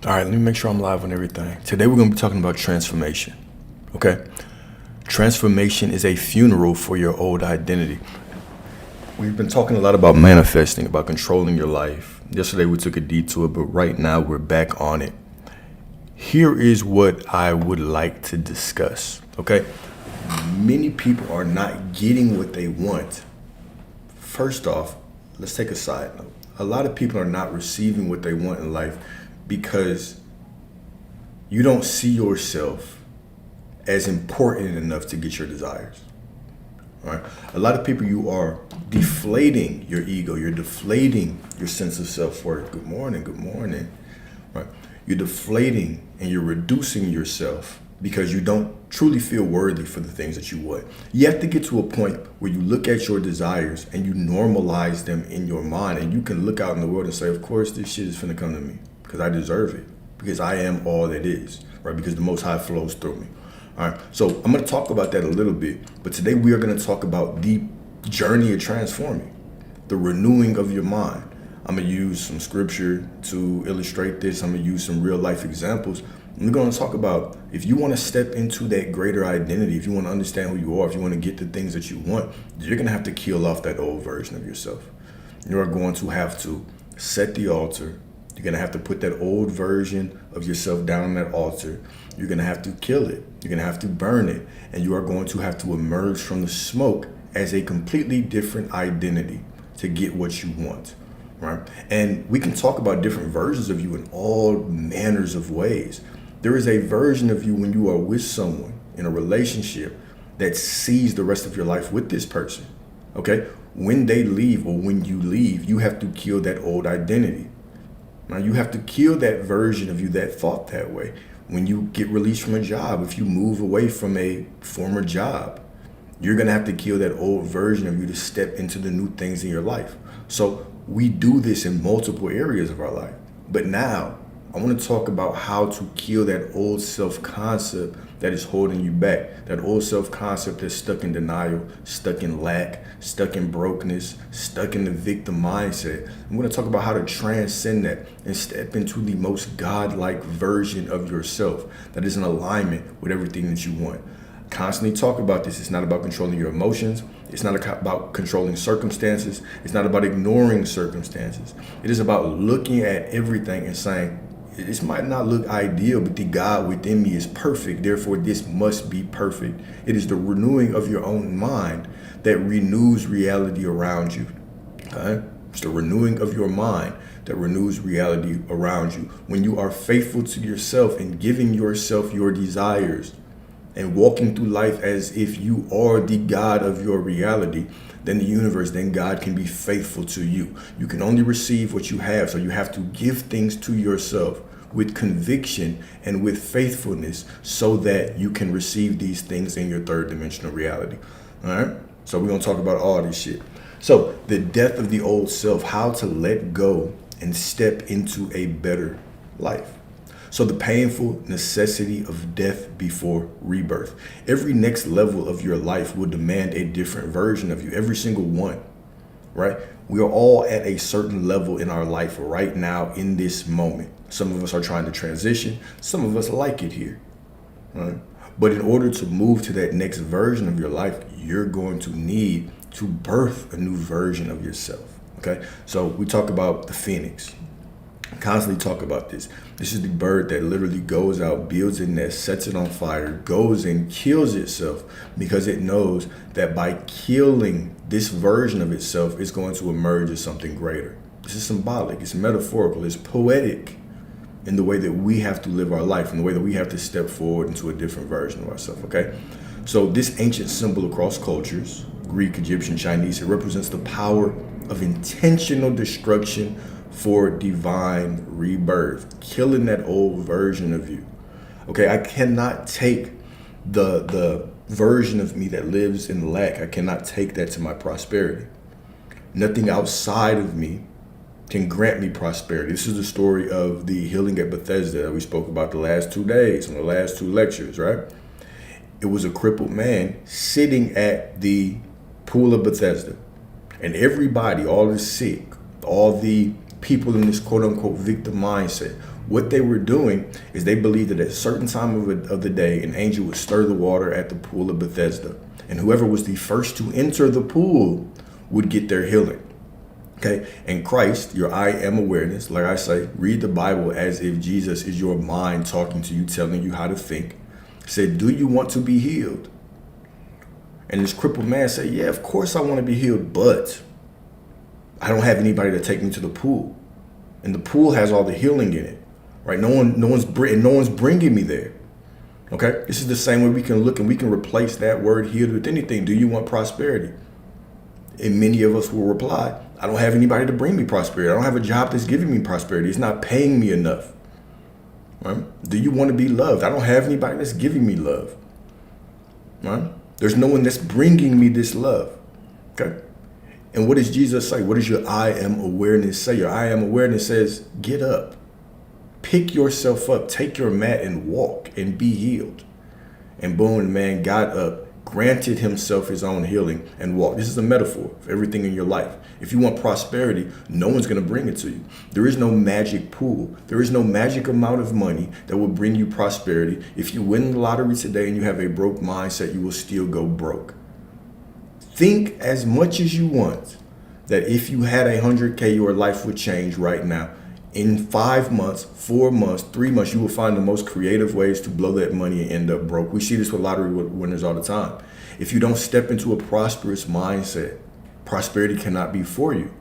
All right, let me make sure I'm live on everything. Today we're going to be talking about transformation. Okay? Transformation is a funeral for your old identity. We've been talking a lot about manifesting, about controlling your life. Yesterday we took a detour, but right now we're back on it. Here is what I would like to discuss. Okay? Many people are not getting what they want. First off, let's take a side note. A lot of people are not receiving what they want in life because you don't see yourself as important enough to get your desires. All right? A lot of people, you are deflating your ego. You're deflating your sense of self-worth. Good morning, good morning. Right? You're deflating and you're reducing yourself because you don't truly feel worthy for the things that you want. You have to get to a point where you look at your desires and you normalize them in your mind, and you can look out in the world and say, of course, this shit is finna come to me because I deserve it, because I am all that is, right? Because the Most High flows through me. All right, so I'm going to talk about that a little bit, but today we are going to talk about the journey of transforming, the renewing of your mind. I'm going to use some scripture to illustrate this. I'm going to use some real life examples. We're going to talk about, if you want to step into that greater identity, if you want to understand who you are, if you want to get the things that you want, you're going to have to kill off that old version of yourself. You are going to have to set the altar. You're going to have to put that old version of yourself down on that altar. You're going to have to kill it. You're going to have to burn it. And you are going to have to emerge from the smoke as a completely different identity to get what you want. Right? And we can talk about different versions of you in all manners of ways. There is a version of you when you are with someone in a relationship that sees the rest of your life with this person. Okay? When they leave or when you leave, you have to kill that old identity. Now you have to kill that version of you that thought that way. When you get released from a job, if you move away from a former job, you're going to have to kill that old version of you to step into the new things in your life. So we do this in multiple areas of our life. But now I want to talk about how to kill that old self-concept that is holding you back. That old self-concept that's stuck in denial, stuck in lack, stuck in brokenness, stuck in the victim mindset. I'm going to talk about how to transcend that and step into the most God-like version of yourself that is in alignment with everything that you want. Constantly talk about this. It's not about controlling your emotions. It's not about controlling circumstances. It's not about ignoring circumstances. It is about looking at everything and saying, this might not look ideal, but the God within me is perfect. Therefore, this must be perfect. It is the renewing of your own mind that renews reality around you. Okay? It's the renewing of your mind that renews reality around you. When you are faithful to yourself and giving yourself your desires and walking through life as if you are the God of your reality, then the universe, then God can be faithful to you. You can only receive what you have, so you have to give things to yourself with conviction and with faithfulness so that you can receive these things in your third dimensional reality. All right? So we're going to talk about all this shit. So the death of the old self, how to let go and step into a better life. So the painful necessity of death before rebirth. Every next level of your life will demand a different version of you, every single one, right? We are all at a certain level in our life right now in this moment. Some of us are trying to transition. Some of us like it here, right? But in order to move to that next version of your life, you're going to need to birth a new version of yourself, okay? So we talk about the phoenix. Constantly talk about this. This is the bird that literally goes out, builds a nest, sets it on fire, goes and kills itself because it knows that by killing this version of itself, it's going to emerge as something greater. This is symbolic, it's metaphorical, it's poetic in the way that we have to live our life, in the way that we have to step forward into a different version of ourselves, okay? So this ancient symbol across cultures, Greek, Egyptian, Chinese, it represents the power of intentional destruction for divine rebirth, killing that old version of you. Okay, I cannot take the version of me that lives in lack. I cannot take that to my prosperity. Nothing outside of me can grant me prosperity. This is the story of the healing at Bethesda that we spoke about the last 2 days, in the last 2 lectures, right? It was a crippled man sitting at the pool of Bethesda. And everybody, all the sick, all the people in this quote unquote victim mindset. What they were doing is they believed that at a certain time of the day, an angel would stir the water at the pool of Bethesda. And whoever was the first to enter the pool would get their healing. Okay. And Christ, your I am awareness, like I say, read the Bible as if Jesus is your mind talking to you, telling you how to think. Said, do you want to be healed? And this crippled man said, yeah, of course I want to be healed, but I don't have anybody to take me to the pool. And the pool has all the healing in it. Right? No one's bringing me there. Okay? This is the same way we can look and we can replace that word healed with anything. Do you want prosperity? And many of us will reply, I don't have anybody to bring me prosperity. I don't have a job that's giving me prosperity. It's not paying me enough. Right? Do you want to be loved? I don't have anybody that's giving me love. Right? There's no one that's bringing me this love. Okay? And what does Jesus say? What does your I am awareness say? Your I am awareness says, get up. Pick yourself up, take your mat and walk and be healed. And boom, the man got up, granted himself his own healing and walked. This is a metaphor for everything in your life. If you want prosperity, no one's going to bring it to you. There is no magic pool. There is no magic amount of money that will bring you prosperity. If you win the lottery today and you have a broke mindset, you will still go broke. Think as much as you want that if you had 100K, your life would change right now. In 5 months, 4 months, 3 months, you will find the most creative ways to blow that money and end up broke. We see this with lottery winners all the time. If you don't step into a prosperous mindset, prosperity cannot be for you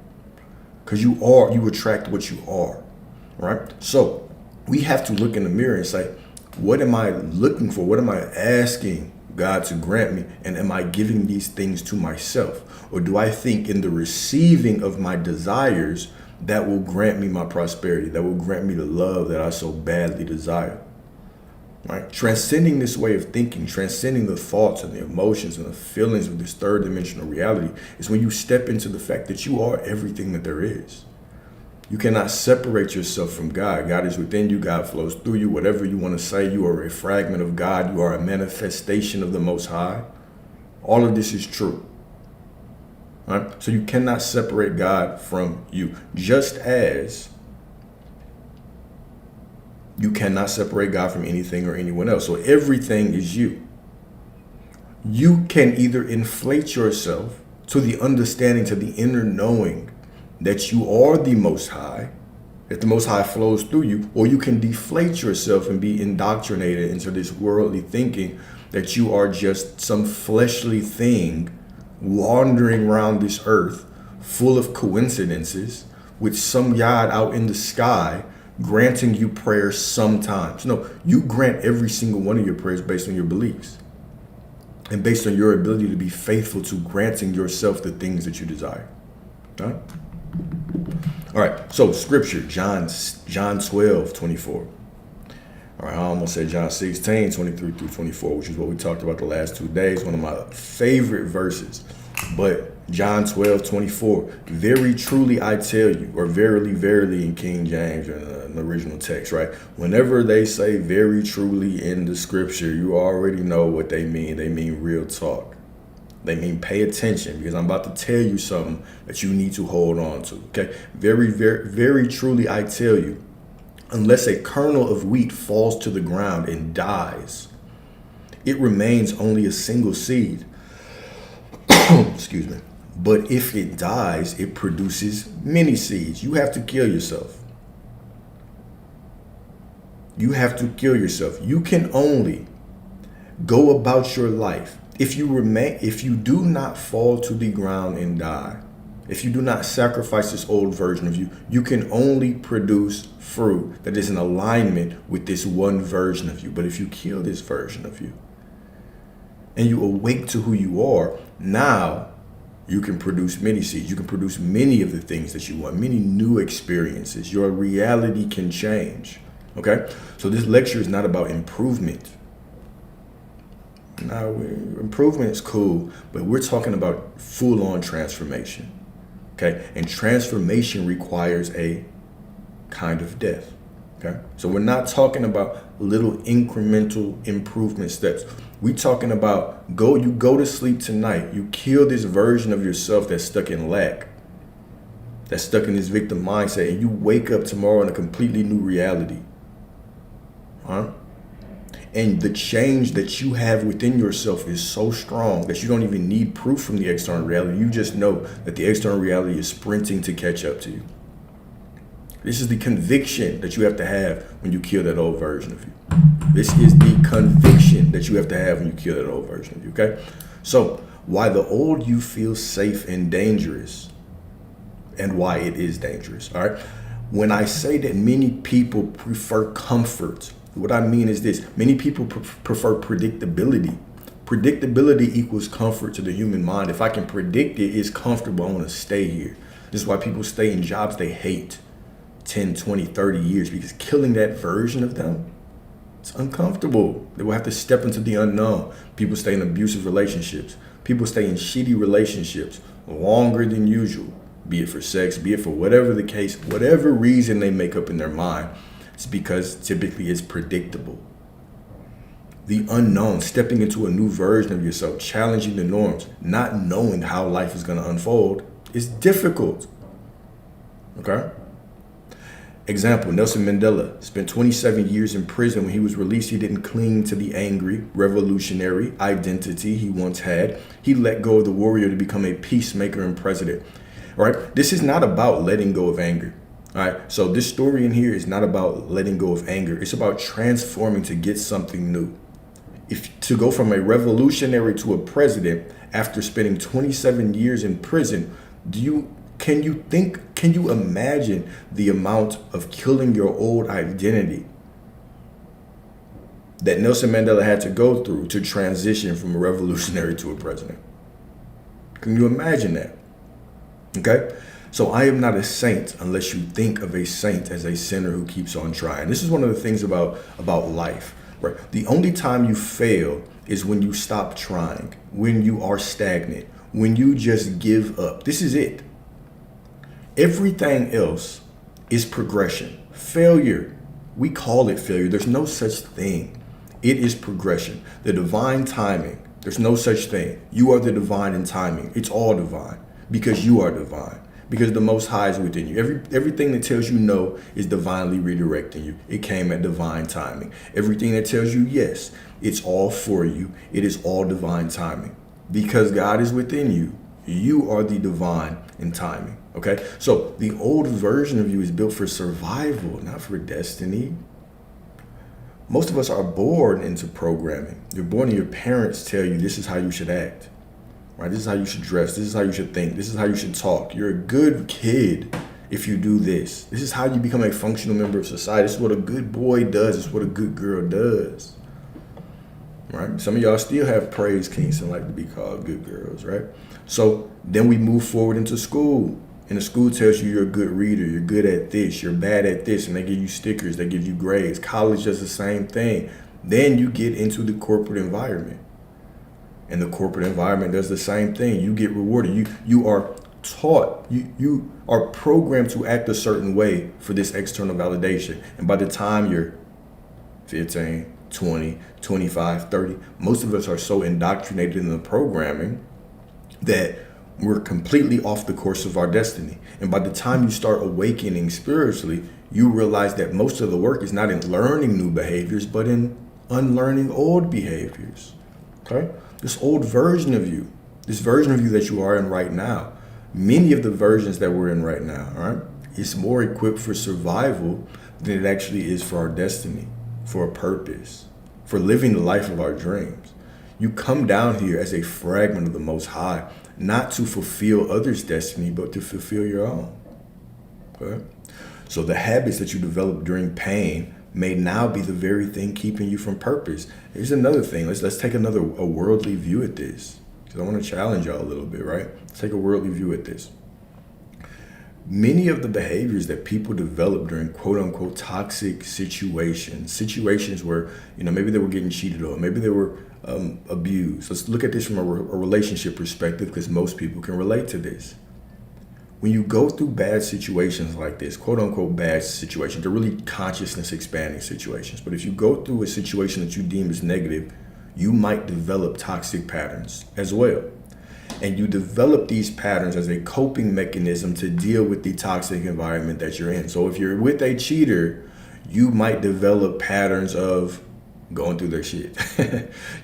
because you attract what you are, right? So we have to look in the mirror and say, what am I looking for? What am I asking God to grant me? And am I giving these things to myself? Or do I think in the receiving of my desires that will grant me my prosperity, that will grant me the love that I so badly desire? Right? Transcending this way of thinking, transcending the thoughts and the emotions and the feelings of this third dimensional reality is when you step into the fact that you are everything that there is. You cannot separate yourself from God. God is within you. God flows through you. Whatever you want to say, you are a fragment of God. You are a manifestation of the Most High. All of this is true. Right? So you cannot separate God from you, just as you cannot separate God from anything or anyone else. So everything is you. You can either inflate yourself to the understanding, to the inner knowing that you are the Most High, that the Most High flows through you, or you can deflate yourself and be indoctrinated into this worldly thinking that you are just some fleshly thing wandering around this earth full of coincidences with some yard out in the sky granting you prayers sometimes. No, you grant every single one of your prayers based on your beliefs and based on your ability to be faithful to granting yourself the things that you desire. All right, so scripture, John 12:24. All right, I almost said John 16:23-24, which is what we talked about the last 2 days. One of my favorite verses. But John 12:24, very truly I tell you, or verily, verily in King James or in the original text, right? Whenever they say very truly in the scripture, you already know what they mean. They mean real talk. They mean pay attention, because I'm about to tell you something that you need to hold on to. Okay, very, very, very truly I tell you, unless a kernel of wheat falls to the ground and dies, it remains only a single seed. Excuse me. But if it dies, it produces many seeds. You have to kill yourself. You have to kill yourself. You can only go about your life if you do not fall to the ground and die. If you do not sacrifice this old version of you, you can only produce fruit that is in alignment with this one version of you. But if you kill this version of you and you awake to who you are, now you can produce many seeds. You can produce many of the things that you want, many new experiences. Your reality can change. Okay? So this lecture is not about improvement. Now, improvement is cool, but we're talking about full-on transformation. Okay? And transformation requires a kind of death. Okay? So we're not talking about little incremental improvement steps. We're talking about you go to sleep tonight. You kill this version of yourself that's stuck in lack. that's stuck in this victim mindset, and you wake up tomorrow in a completely new reality. Huh? And the change that you have within yourself is so strong that you don't even need proof from the external reality. You just know that the external reality is sprinting to catch up to you. This is the conviction that you have to have when you kill that old version of you. This is the conviction that you have to have when you kill that old version of you, okay? So, why the old you feels safe and dangerous, and why it is dangerous, all right? When I say that many people prefer comfort, what I mean is this: many people prefer predictability. Predictability equals comfort to the human mind. If I can predict it, it's comfortable, I want to stay here. This is why people stay in jobs they hate 10, 20, 30 years, because killing that version of them, it's uncomfortable. They will have to step into the unknown. People stay in abusive relationships. People stay in shitty relationships longer than usual, be it for sex, be it for whatever the case, whatever reason they make up in their mind. It's because typically it's predictable. The unknown, stepping into a new version of yourself, challenging the norms, not knowing how life is going to unfold, is difficult. Okay? Example, Nelson Mandela spent 27 years in prison. When he was released, he didn't cling to the angry, revolutionary identity he once had. He let go of the warrior to become a peacemaker and president. All right? This is not about letting go of anger. All right? So this story in here is not about letting go of anger. It's about transforming to get something new. If to go from a revolutionary to a president after spending 27 years in prison, can you imagine the amount of killing your old identity that Nelson Mandela had to go through to transition from a revolutionary to a president? Can you imagine that? Okay? So I am not a saint unless you think of a saint as a sinner who keeps on trying. This is one of the things about life, right? The only time you fail is when you stop trying, when you are stagnant, when you just give up. This is it. Everything else is progression. Failure, we call it failure. There's no such thing. It is progression. The divine timing, there's no such thing. You are the divine in timing. It's all divine because you are divine. Because the Most High is within you. Everything that tells you no is divinely redirecting you. It came at divine timing. Everything that tells you yes, it's all for you. It is all divine timing. Because God is within you, you are the divine in timing. Okay? So the old version of you is built for survival, not for destiny. Most of us are born into programming. You're born and your parents tell you this is how you should act. Right? This is how you should dress. This is how you should think. This is how you should talk. You're a good kid if you do this. This is how you become a functional member of society. This is what a good boy does. This is what a good girl does. Right? Some of y'all still have praise kings and like to be called good girls, right? So then we move forward into school. And the school tells you you're a good reader, you're good at this, you're bad at this, and they give you stickers, they give you grades. College does the same thing. Then you get into the corporate environment. And the corporate environment does the same thing. You get rewarded. You are taught, you are programmed to act a certain way for this external validation. And by the time you're 15, 20, 25, 30, most of us are so indoctrinated in the programming that we're completely off the course of our destiny. And by the time you start awakening spiritually, you realize that most of the work is not in learning new behaviors, but in unlearning old behaviors. Okay? This old version of you, this version of you that you are in right now, many of the versions that we're in right now, all right, is more equipped for survival than it actually is for our destiny, for a purpose, for living the life of our dreams. You come down here as a fragment of the Most High, not to fulfill others' destiny, but to fulfill your own. Okay? So the habits that you develop during pain may now be the very thing keeping you from purpose. Here's another thing. Let's take a worldly view at this, because I want to challenge y'all a little bit, right? Let's take a worldly view at this. Many of the behaviors that people develop during quote unquote toxic situations where, maybe they were getting cheated on, maybe they were abused. Let's look at this from a relationship perspective, because most people can relate to this. When you go through bad situations like this, quote unquote bad situations, they're really consciousness expanding situations. But if you go through a situation that you deem as negative, you might develop toxic patterns as well. And you develop these patterns as a coping mechanism to deal with the toxic environment that you're in. So if you're with a cheater, you might develop patterns of going through their shit.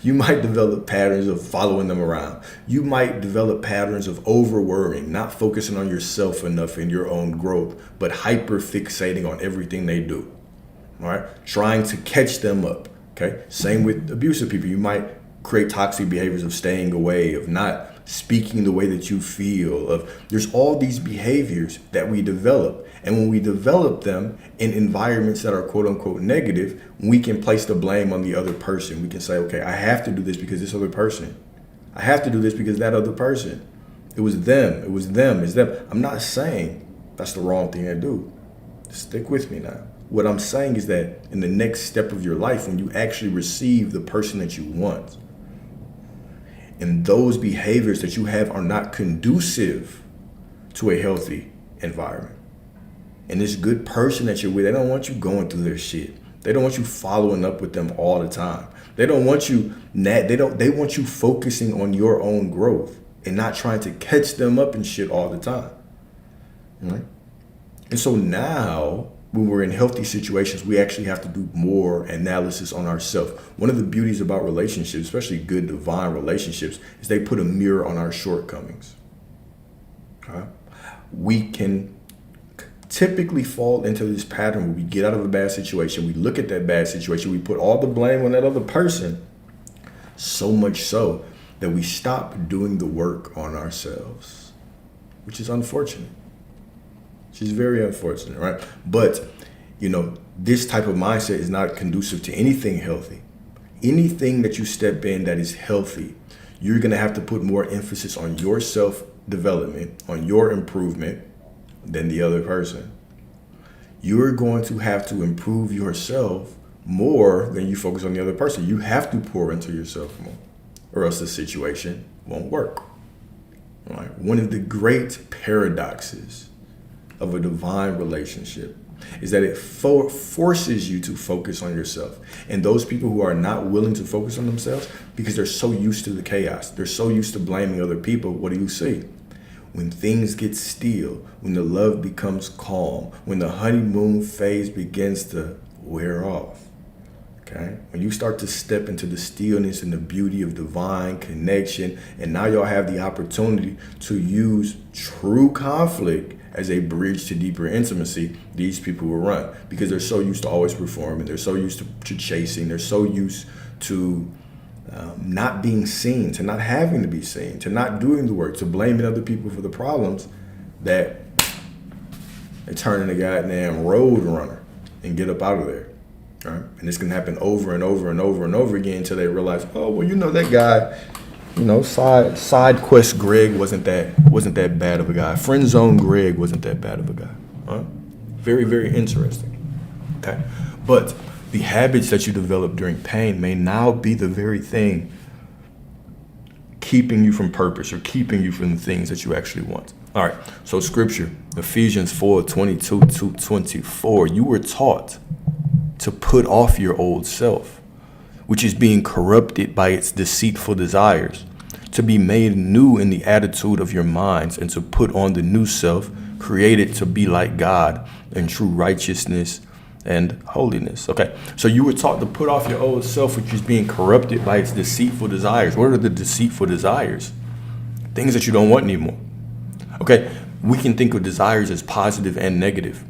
You might develop patterns of following them around. You might develop patterns of over worrying, not focusing on yourself enough and your own growth, but hyper fixating on everything they do. All right, trying to catch them up. Okay, same with abusive people. You might create toxic behaviors of staying away, of not speaking the way that you feel. There's all these behaviors that we develop, and when we develop them in environments that are quote unquote negative, we can place the blame on the other person. We can say, okay, I have to do this because this other person. I have to do this because that other person. It was them. It was them. It's them. I'm not saying that's the wrong thing to do. Stick with me now. What I'm saying is that in the next step of your life, when you actually receive the person that you want, and those behaviors that you have are not conducive to a healthy environment, and this good person that you're with, they don't want you going through their shit. They don't want you following up with them all the time. They don't want you, they want you focusing on your own growth and not trying to catch them up and shit all the time. Right? And so now, when we're in healthy situations, we actually have to do more analysis on ourselves. One of the beauties about relationships, especially good divine relationships, is they put a mirror on our shortcomings. Okay? We can typically fall into this pattern where we get out of a bad situation, we look at that bad situation, we put all the blame on that other person, so much so that we stop doing the work on ourselves, which is unfortunate. She's very unfortunate, right? But, this type of mindset is not conducive to anything healthy. Anything that you step in that is healthy, you're going to have to put more emphasis on your self-development, on your improvement than the other person. You're going to have to improve yourself more than you focus on the other person. You have to pour into yourself more, or else the situation won't work. All right? One of the great paradoxes of a divine relationship is that it forces you to focus on yourself. And those people who are not willing to focus on themselves because they're so used to the chaos, they're so used to blaming other people, what do you see? When things get still, when the love becomes calm, when the honeymoon phase begins to wear off, okay? When you start to step into the stillness and the beauty of divine connection, and now y'all have the opportunity to use true conflict as a bridge to deeper intimacy, these people will run because they're so used to always performing. They're so used to chasing. They're so used to not being seen, to not having to be seen, to not doing the work, to blaming other people for the problems, that they turn into a goddamn road runner and get up out of there. Right? And this can happen over and over and over and over again until they realize, oh, well, that guy, side quest Greg wasn't that bad of a guy. Friend zone Greg wasn't that bad of a guy. Right? Very, very interesting. Okay, but the habits that you develop during pain may now be the very thing keeping you from purpose or keeping you from the things that you actually want. All right. So scripture, Ephesians 4:22-24. You were taught to put off your old self, which is being corrupted by its deceitful desires, to be made new in the attitude of your minds, and to put on the new self, created to be like God in true righteousness and holiness. Okay, so you were taught to put off your old self, which is being corrupted by its deceitful desires. What are the deceitful desires? Things that you don't want anymore. Okay, we can think of desires as positive and negative.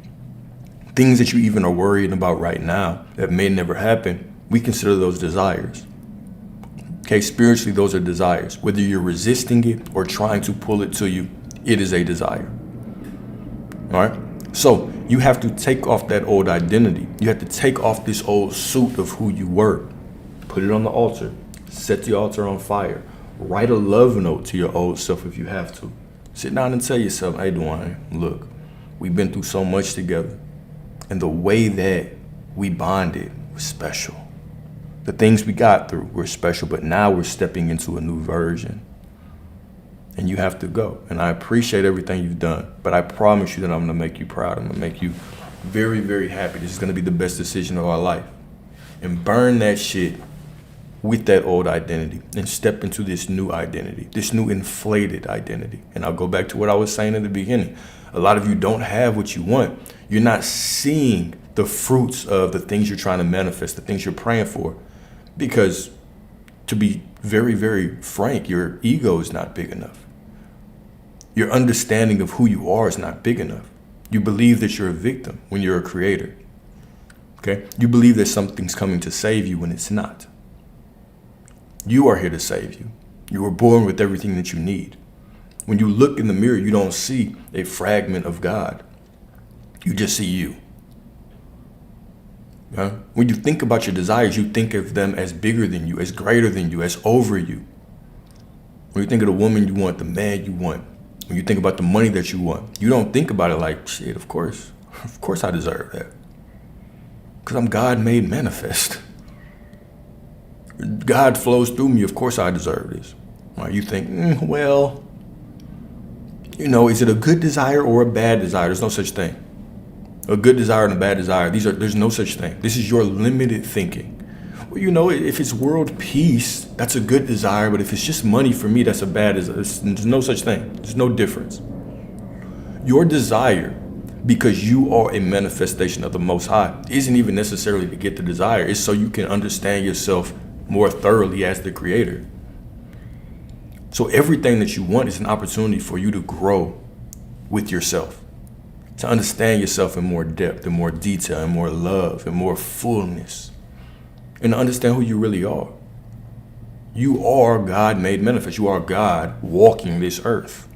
Things that you even are worried about right now that may never happen, we consider those desires. Okay, spiritually, those are desires. Whether you're resisting it or trying to pull it to you, it is a desire. All right? So you have to take off that old identity. You have to take off this old suit of who you were. Put it on the altar. Set the altar on fire. Write a love note to your old self if you have to. Sit down and tell yourself, hey, Dwayne, look, we've been through so much together. And the way that we bonded was special. The things we got through were special, but now we're stepping into a new version. And you have to go. And I appreciate everything you've done, but I promise you that I'm gonna make you proud. I'm gonna make you very, very happy. This is gonna be the best decision of our life. And burn that shit with that old identity and step into this new identity, this new inflated identity. And I'll go back to what I was saying in the beginning. A lot of you don't have what you want. You're not seeing the fruits of the things you're trying to manifest, the things you're praying for, because to be very, very frank, your ego is not big enough. Your understanding of who you are is not big enough. You believe that you're a victim when you're a creator. Okay? You believe that something's coming to save you when it's not. You are here to save you. You were born with everything that you need. When you look in the mirror, you don't see a fragment of God. You just see you. Okay? When you think about your desires, you think of them as bigger than you, as greater than you, as over you. When you think of the woman you want, the man you want, when you think about the money that you want, you don't think about it like, shit, of course I deserve that. Because I'm God made manifest. God flows through me, of course I deserve this. Right? You think, well, is it a good desire or a bad desire? There's no such thing. A good desire and a bad desire, there's no such thing. This is your limited thinking. Well, if it's world peace, that's a good desire, but if it's just money for me, that's a bad desire. There's no such thing. There's no difference. Your desire, because you are a manifestation of the Most High, isn't even necessarily to get the desire. It's so you can understand yourself more thoroughly as the creator. So everything that you want is an opportunity for you to grow with yourself, to understand yourself in more depth, in more detail, in more love, in more fullness, and to understand who you really are. You are God made manifest. You are God walking this earth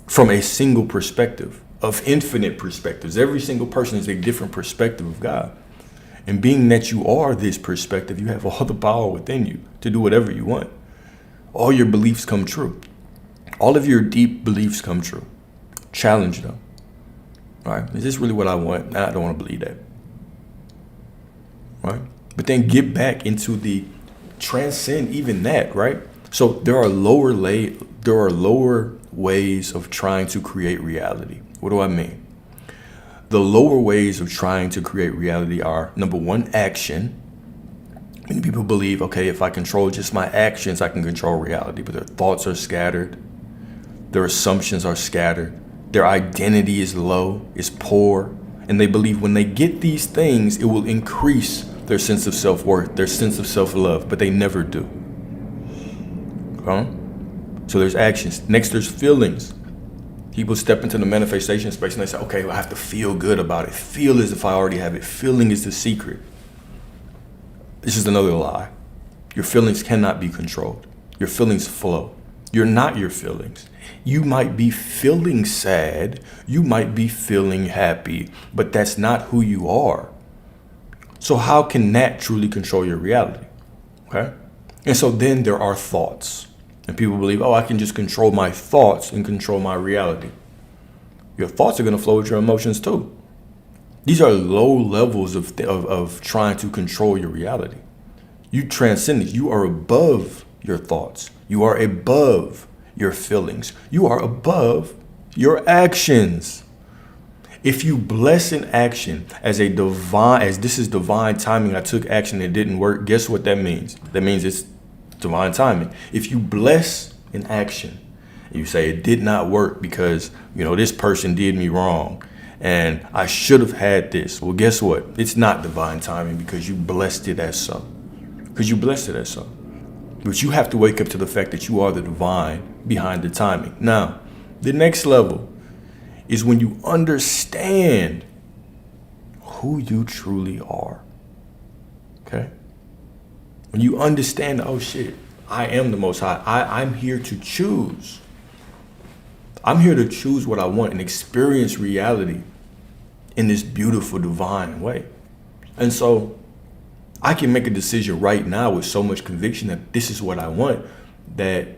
from a single perspective, of infinite perspectives. Every single person is a different perspective of God. And being that you are this perspective, you have all the power within you to do whatever you want. All your beliefs come true. All of your deep beliefs come true. Challenge them. All right, is this really what I want? Nah, I don't want to believe that. Right? But then get back into the transcend even that, right? So there are lower ways of trying to create reality. What do I mean? The lower ways of trying to create reality are, number one, action. Many people believe, okay, if I control just my actions, I can control reality, but their thoughts are scattered. Their assumptions are scattered. Their identity is low, is poor. And they believe when they get these things, it will increase their sense of self-worth, their sense of self-love, but they never do. So there's actions. Next, there's feelings. People step into the manifestation space and they say, okay, well, I have to feel good about it. Feel as if I already have it. Feeling is the secret. This is another lie. Your feelings cannot be controlled. Your feelings flow. You're not your feelings. You might be feeling sad. You might be feeling happy, but that's not who you are. So how can that truly control your reality? Okay? And so then there are thoughts. And people believe, oh, I can just control my thoughts and control my reality. Your thoughts are going to flow with your emotions too. These are low levels of trying to control your reality. You transcend it. You are above your thoughts. You are above your feelings. You are above your actions. If you bless an action as this is divine timing, I took action, it didn't work, guess what that means? That means it's divine timing. If you bless an action, you say it did not work because, this person did me wrong and I should have had this. Well, guess what? It's not divine timing because you blessed it as so. But you have to wake up to the fact that you are the divine behind the timing. Now, the next level is when you understand who you truly are. Okay? When you understand, oh shit, I am the Most High. I'm here to choose. I'm here to choose what I want and experience reality in this beautiful divine way. And so I can make a decision right now with so much conviction that this is what I want, that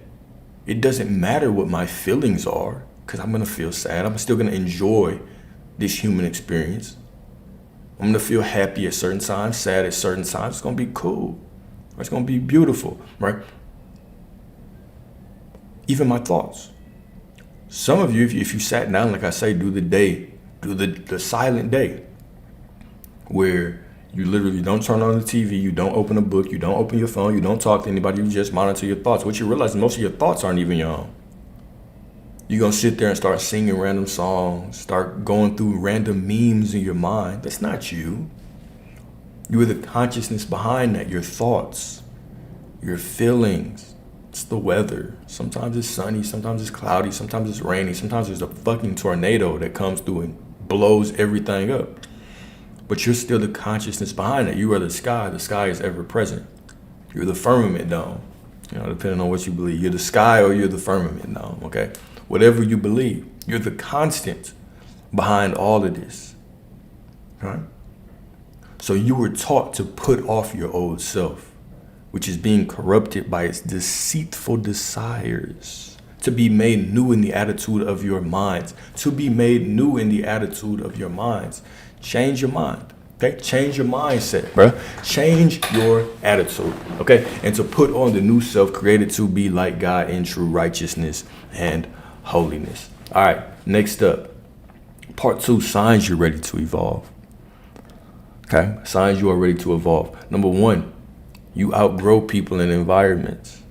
it doesn't matter what my feelings are, because I'm going to feel sad. I'm still going to enjoy this human experience. I'm going to feel happy at certain times, sad at certain times. It's going to be cool. It's going to be beautiful, right? Even my thoughts. Some of you, if you sat down, like I say, do the silent day, where You literally don't turn on the TV, you don't open a book, you don't open your phone, you don't talk to anybody, you just monitor your thoughts. What you realize is most of your thoughts aren't even your own. You're going to sit there and start singing random songs, start going through random memes in your mind. That's not you. You are the consciousness behind that, your thoughts, your feelings. It's the weather. Sometimes it's sunny, sometimes it's cloudy, sometimes it's rainy, sometimes there's a fucking tornado that comes through and blows everything up. But you're still the consciousness behind it. You are the sky. The sky is ever present. You're the firmament dome. Depending on what you believe. You're the sky or you're the firmament dome, okay? Whatever you believe, you're the constant behind all of this, right? So you were taught to put off your old self, which is being corrupted by its deceitful desires, to be made new in the attitude of your minds, to be made new in the attitude of your minds. Change your mind, okay? Change your mindset, bro. Change your attitude, okay? And to put on the new self created to be like God in true righteousness and holiness. All right, next up, part 2, signs you're ready to evolve. Okay, signs you are ready to evolve. Number 1, you outgrow people and environments.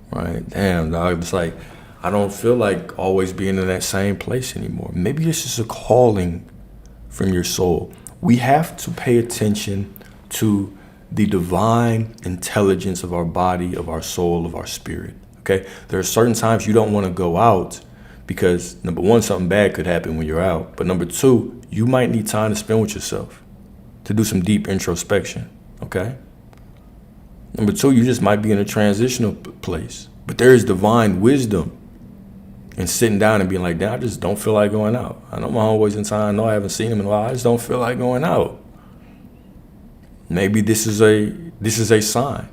Right? Damn, dog. It's like, I don't feel like always being in that same place anymore. Maybe this is a calling from your soul. We have to pay attention to the divine intelligence of our body, of our soul, of our spirit. Okay? There are certain times you don't want to go out because, number 1, something bad could happen when you're out. But number 2, you might need time to spend with yourself, to do some deep introspection. Okay? Number 2, you just might be in a transitional place. But there is divine wisdom in sitting down and being like, damn, I just don't feel like going out. I know my homeboys in town. I know I haven't seen them in a while. I just don't feel like going out. Maybe this is a sign.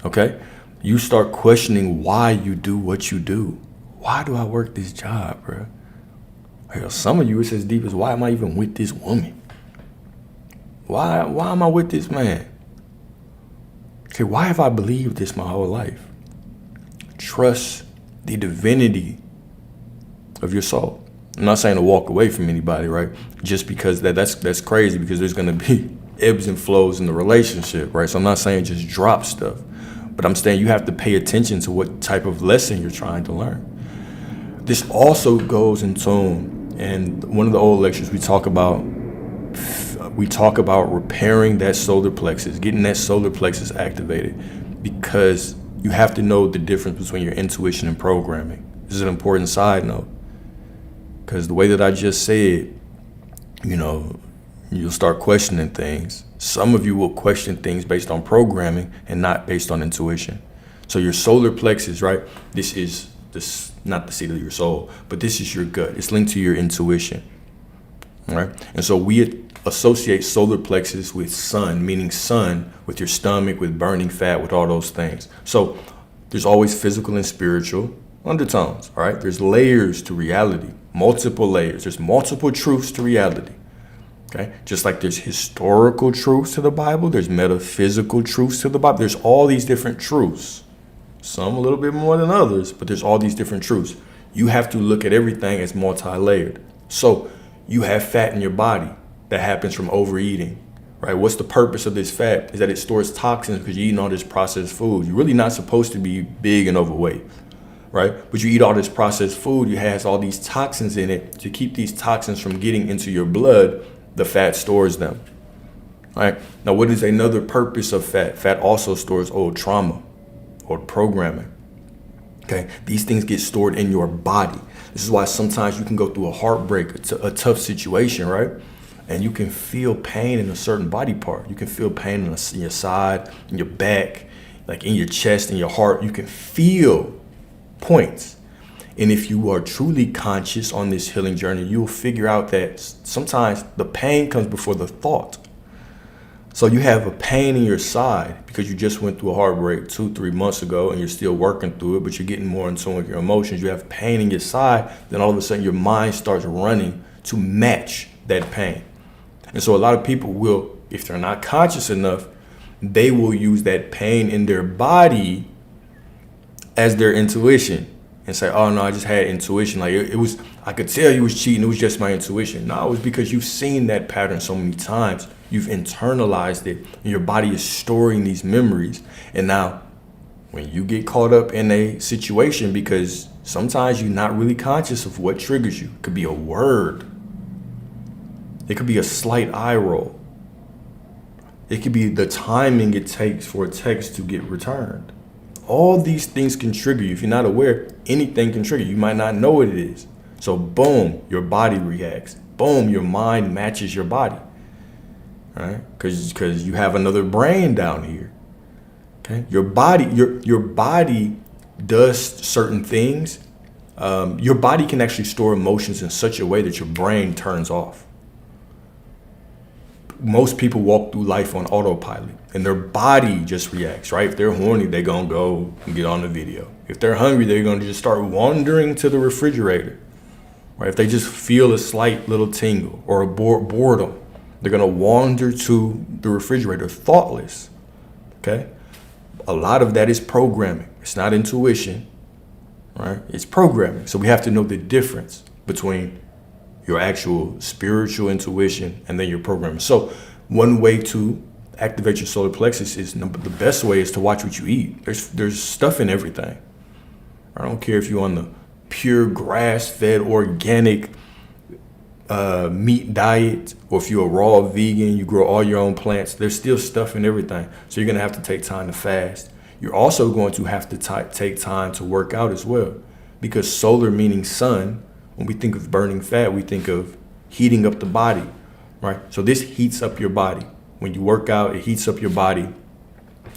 Okay? You start questioning why you do what you do. Why do I work this job, bro? Hell, some of you, it's as deep as, why am I even with this woman? Why am I with this man? Okay, why have I believed this my whole life? Trust the divinity of your soul. I'm not saying to walk away from anybody, right? Just because that's crazy, because there's going to be ebbs and flows in the relationship, right? So I'm not saying just drop stuff, but I'm saying you have to pay attention to what type of lesson you're trying to learn. This also goes in tune, and one of the old lectures we talk about repairing that solar plexus, getting that solar plexus activated, because you have to know the difference between your intuition and programming. This is an important side note, because the way that I just said, you'll start questioning things. Some of you will question things based on programming and not based on intuition. So your solar plexus, right? This is not the seat of your soul, but this is your gut. It's linked to your intuition, right? And so we associate solar plexus with sun, meaning sun, with your stomach, with burning fat, with all those things. So there's always physical and spiritual undertones, all right? There's layers to reality, multiple layers. There's multiple truths to reality, okay? Just like there's historical truths to the Bible, there's metaphysical truths to the Bible. There's all these different truths, some a little bit more than others, but there's all these different truths. You have to look at everything as multi-layered. So you have fat in your body that happens from overeating, right? What's the purpose of this fat? Is that it stores toxins because you're eating all this processed food. You're really not supposed to be big and overweight, right? But you eat all this processed food, it has all these toxins in it. To keep these toxins from getting into your blood, the fat stores them, right? Now, what is another purpose of fat? Fat also stores old trauma, old programming, okay? These things get stored in your body. This is why sometimes you can go through a heartbreak, a tough situation, right? And you can feel pain in a certain body part. You can feel pain in your side, in your back, like in your chest, in your heart. You can feel points. And if you are truly conscious on this healing journey, you'll figure out that sometimes the pain comes before the thought. So you have a pain in your side because you just went through a heartbreak 2-3 months ago and you're still working through it, but you're getting more in tune with your emotions. You have pain in your side, then all of a sudden your mind starts running to match that pain. And so a lot of people will, if they're not conscious enough, they will use that pain in their body as their intuition. and say, oh no, I just had intuition. Like it was, I could tell you was cheating. It was just my intuition. No, it was because you've seen that pattern so many times. You've internalized it, and your body is storing these memories. And now when you get caught up in a situation, because sometimes you're not really conscious of what triggers you. It could be a word. It could be a slight eye roll. It could be the timing it takes for a text to get returned. All these things can trigger you. If you're not aware, anything can trigger you. You might not know what it is. So boom, your body reacts. Boom, your mind matches your body. Right? Because you have another brain down here. Okay? Your body does certain things. Your body can actually store emotions in such a way that your brain turns off. Most people walk through life on autopilot and their body just reacts, right? If they're horny, they're going to go and get on the video. If they're hungry, they're going to just start wandering to the refrigerator, right? If they just feel a slight little tingle or a boredom, they're going to wander to the refrigerator thoughtless, okay? A lot of that is programming. It's not intuition, right? It's programming. So we have to know the difference between your actual spiritual intuition and then your programming. So one way to activate your solar plexus is the best way is to watch what you eat. There's stuff in everything. I don't care if you're on the pure grass-fed organic meat diet, or if you're a raw vegan, you grow all your own plants. There's still stuff in everything. So you're gonna have to take time to fast. You're also going to have to take time to work out as well, because solar meaning sun. When we think of burning fat, we think of heating up the body, right? So this heats up your body. When you work out, it heats up your body,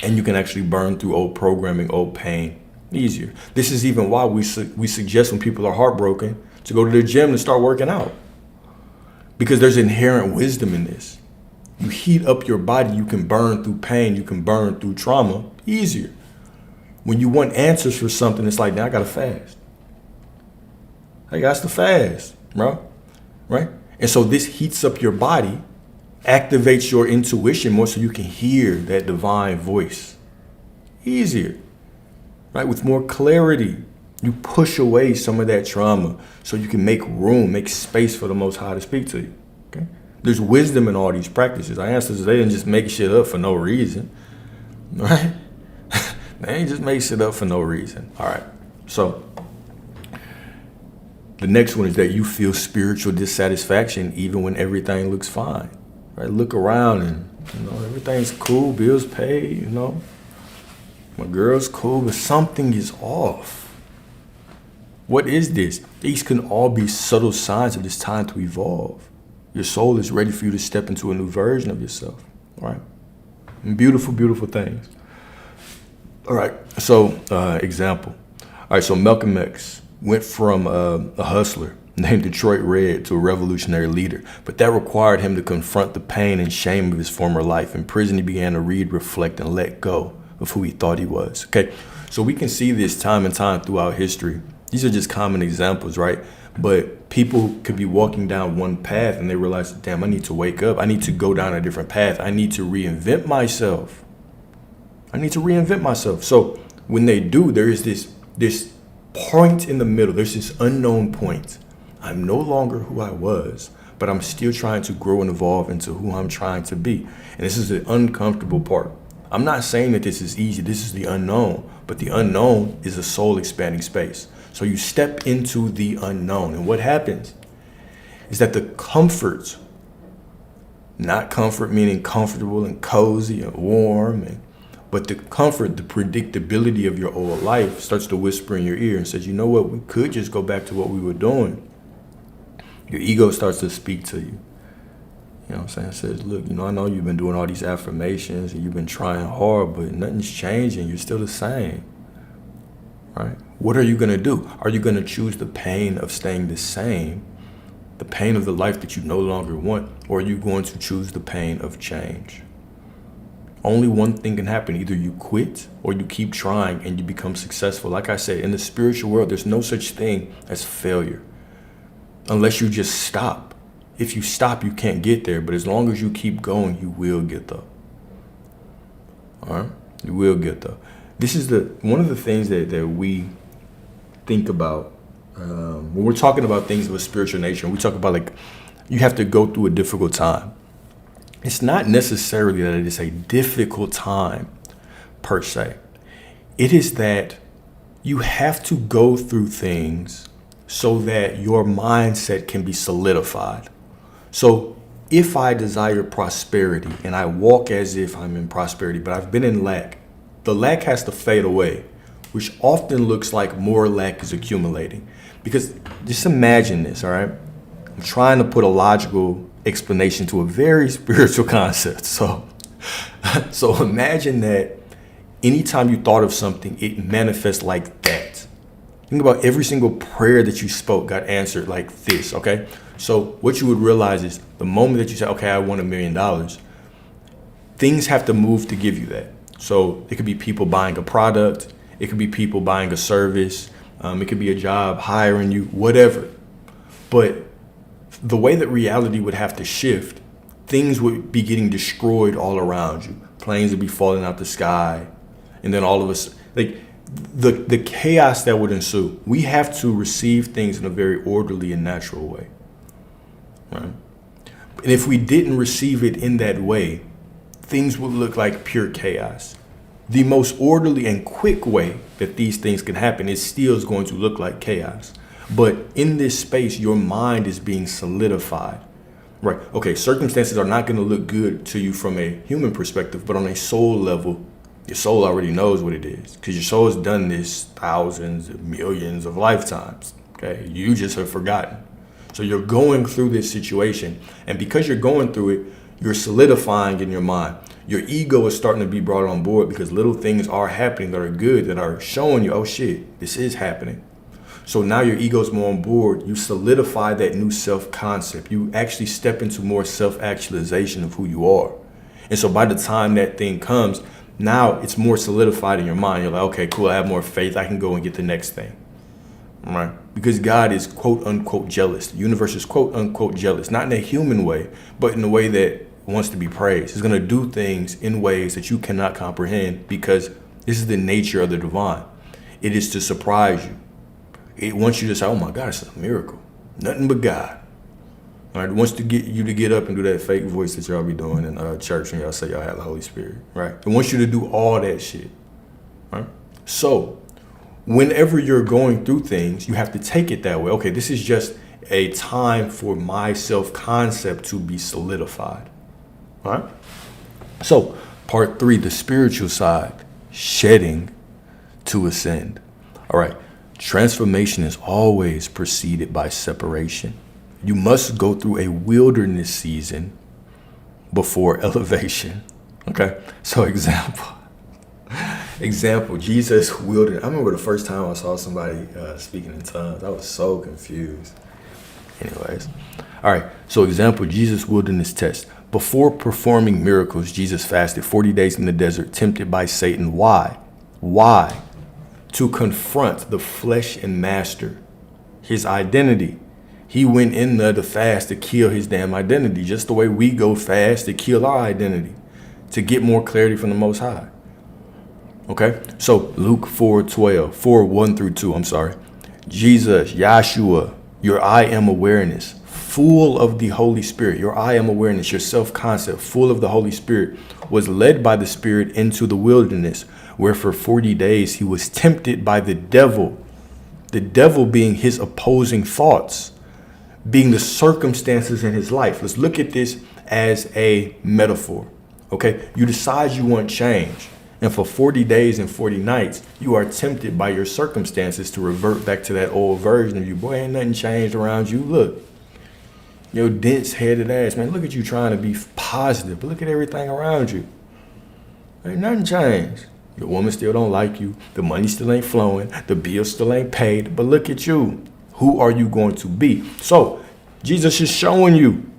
and you can actually burn through old programming, old pain easier. This is even why we suggest when people are heartbroken to go to the gym and start working out, because there's inherent wisdom in this. You heat up your body, you can burn through pain, you can burn through trauma easier. When you want answers for something, it's like, now I gotta fast. I got to fast, bro, right? And so this heats up your body, activates your intuition more so you can hear that divine voice easier, right? With more clarity. You push away some of that trauma so you can make room, make space for the Most High to speak to you, okay? There's wisdom in all these practices. Our ancestors, they didn't just make shit up for no reason, right? They ain't just make shit up for no reason. All right, so the next one is that you feel spiritual dissatisfaction even when everything looks fine, right? Look around and, everything's cool, bills paid, my girl's cool, but something is off. What is this? These can all be subtle signs of this time to evolve. Your soul is ready for you to step into a new version of yourself, right? And beautiful, beautiful things. All right, so example. All right, so Malcolm X went from a hustler named Detroit Red to a revolutionary leader, but that required him to confront the pain and shame of his former life. In prison, he began to read, reflect, and let go of who he thought he was. Okay, so we can see this time and time throughout history. These are just common examples, right? But people could be walking down one path and they realize, damn, I need to wake up. I need to go down a different path. I need to reinvent myself. So when they do, there is this point in the middle. There's this unknown point. I'm no longer who I was, but I'm still trying to grow and evolve into who I'm trying to be. And this is the uncomfortable part. I'm not saying that this is easy. This is the unknown, but the unknown is a soul expanding space. So you step into the unknown, and what happens is that the comfort, not comfort meaning comfortable and cozy and warm, but the comfort, the predictability of your old life starts to whisper in your ear and says, you know what, we could just go back to what we were doing. Your ego starts to speak to you. You know what I'm saying? It says, look, I know you've been doing all these affirmations and you've been trying hard, but nothing's changing. You're still the same, right? What are you going to do? Are you going to choose the pain of staying the same, the pain of the life that you no longer want, or are you going to choose the pain of change? Only one thing can happen. Either you quit or you keep trying and you become successful. Like I said, in the spiritual world, there's no such thing as failure unless you just stop. If you stop, you can't get there. But as long as you keep going, you will get there. All right? You will get there. This is one of the things that we think about when we're talking about things of a spiritual nature. We talk about like you have to go through a difficult time. It's not necessarily that it is a difficult time per se. It is that you have to go through things so that your mindset can be solidified. So if I desire prosperity and I walk as if I'm in prosperity, but I've been in lack, the lack has to fade away, which often looks like more lack is accumulating. Because just imagine this, all right? I'm trying to put a logical explanation to a very spiritual concept. So imagine that anytime you thought of something, it manifests like that. Think about every single prayer that you spoke got answered like this, okay? So what you would realize is the moment that you say, okay, I want $1 million, things have to move to give you that. So it could be people buying a product. It could be people buying a service. It could be a job hiring you, whatever. But the way that reality would have to shift, things would be getting destroyed all around you. Planes would be falling out the sky. And then all of us, like the chaos that would ensue. We have to receive things in a very orderly and natural way. Right? And if we didn't receive it in that way, things would look like pure chaos. The most orderly and quick way that these things can happen is still going to look like chaos. But in this space, your mind is being solidified. Right? Okay, circumstances are not going to look good to you from a human perspective, but on a soul level, your soul already knows what it is because your soul has done this thousands of millions of lifetimes. Okay, you just have forgotten. So you're going through this situation, and because you're going through it, you're solidifying in your mind. Your ego is starting to be brought on board because little things are happening that are good, that are showing you, oh shit, this is happening. So now your ego's more on board. You solidify that new self-concept. You actually step into more self-actualization of who you are. And so by the time that thing comes, now it's more solidified in your mind. You're like, okay, cool, I have more faith. I can go and get the next thing. Right? Because God is quote unquote jealous. The universe is quote unquote jealous, not in a human way, but in a way that wants to be praised. It's going to do things in ways that you cannot comprehend because this is the nature of the divine. It is to surprise you. It wants you to say, oh my God, it's a miracle. Nothing but God. All right, it wants to get you to get up and do that fake voice that y'all be doing in church when y'all say y'all have the Holy Spirit, right? It wants you to do all that shit, right? So whenever you're going through things, you have to take it that way. Okay, this is just a time for my self-concept to be solidified, all right? So part 3, the spiritual side, shedding to ascend. All right, transformation is always preceded by separation. You must go through a wilderness season before elevation. Okay, so example, Jesus wilderness. I remember the first time I saw somebody speaking in tongues. I was so confused. Anyways, all right, so example, Jesus wilderness test. Before performing miracles, Jesus fasted 40 days in the desert, tempted by Satan. Why? Why? To confront the flesh and master, his identity. He went in there to fast to kill his damn identity, just the way we go fast to kill our identity, to get more clarity from the Most High. Okay, so Luke 4:1 through 2, I'm sorry. Jesus, Yahshua, your I am awareness, full of the Holy Spirit, your I am awareness, your self-concept, full of the Holy Spirit, was led by the Spirit into the wilderness, where for 40 days he was tempted by the devil being his opposing thoughts, being the circumstances in his life. Let's look at this as a metaphor. Okay, you decide you want change. And for 40 days and 40 nights, you are tempted by your circumstances to revert back to that old version of you. Boy, ain't nothing changed around you. Look, your dense headed ass, man, look at you trying to be positive, but look at everything around you. Ain't nothing changed. Your woman still don't like you. The money still ain't flowing. The bills still ain't paid. But look at you. Who are you going to be? So Jesus is showing you.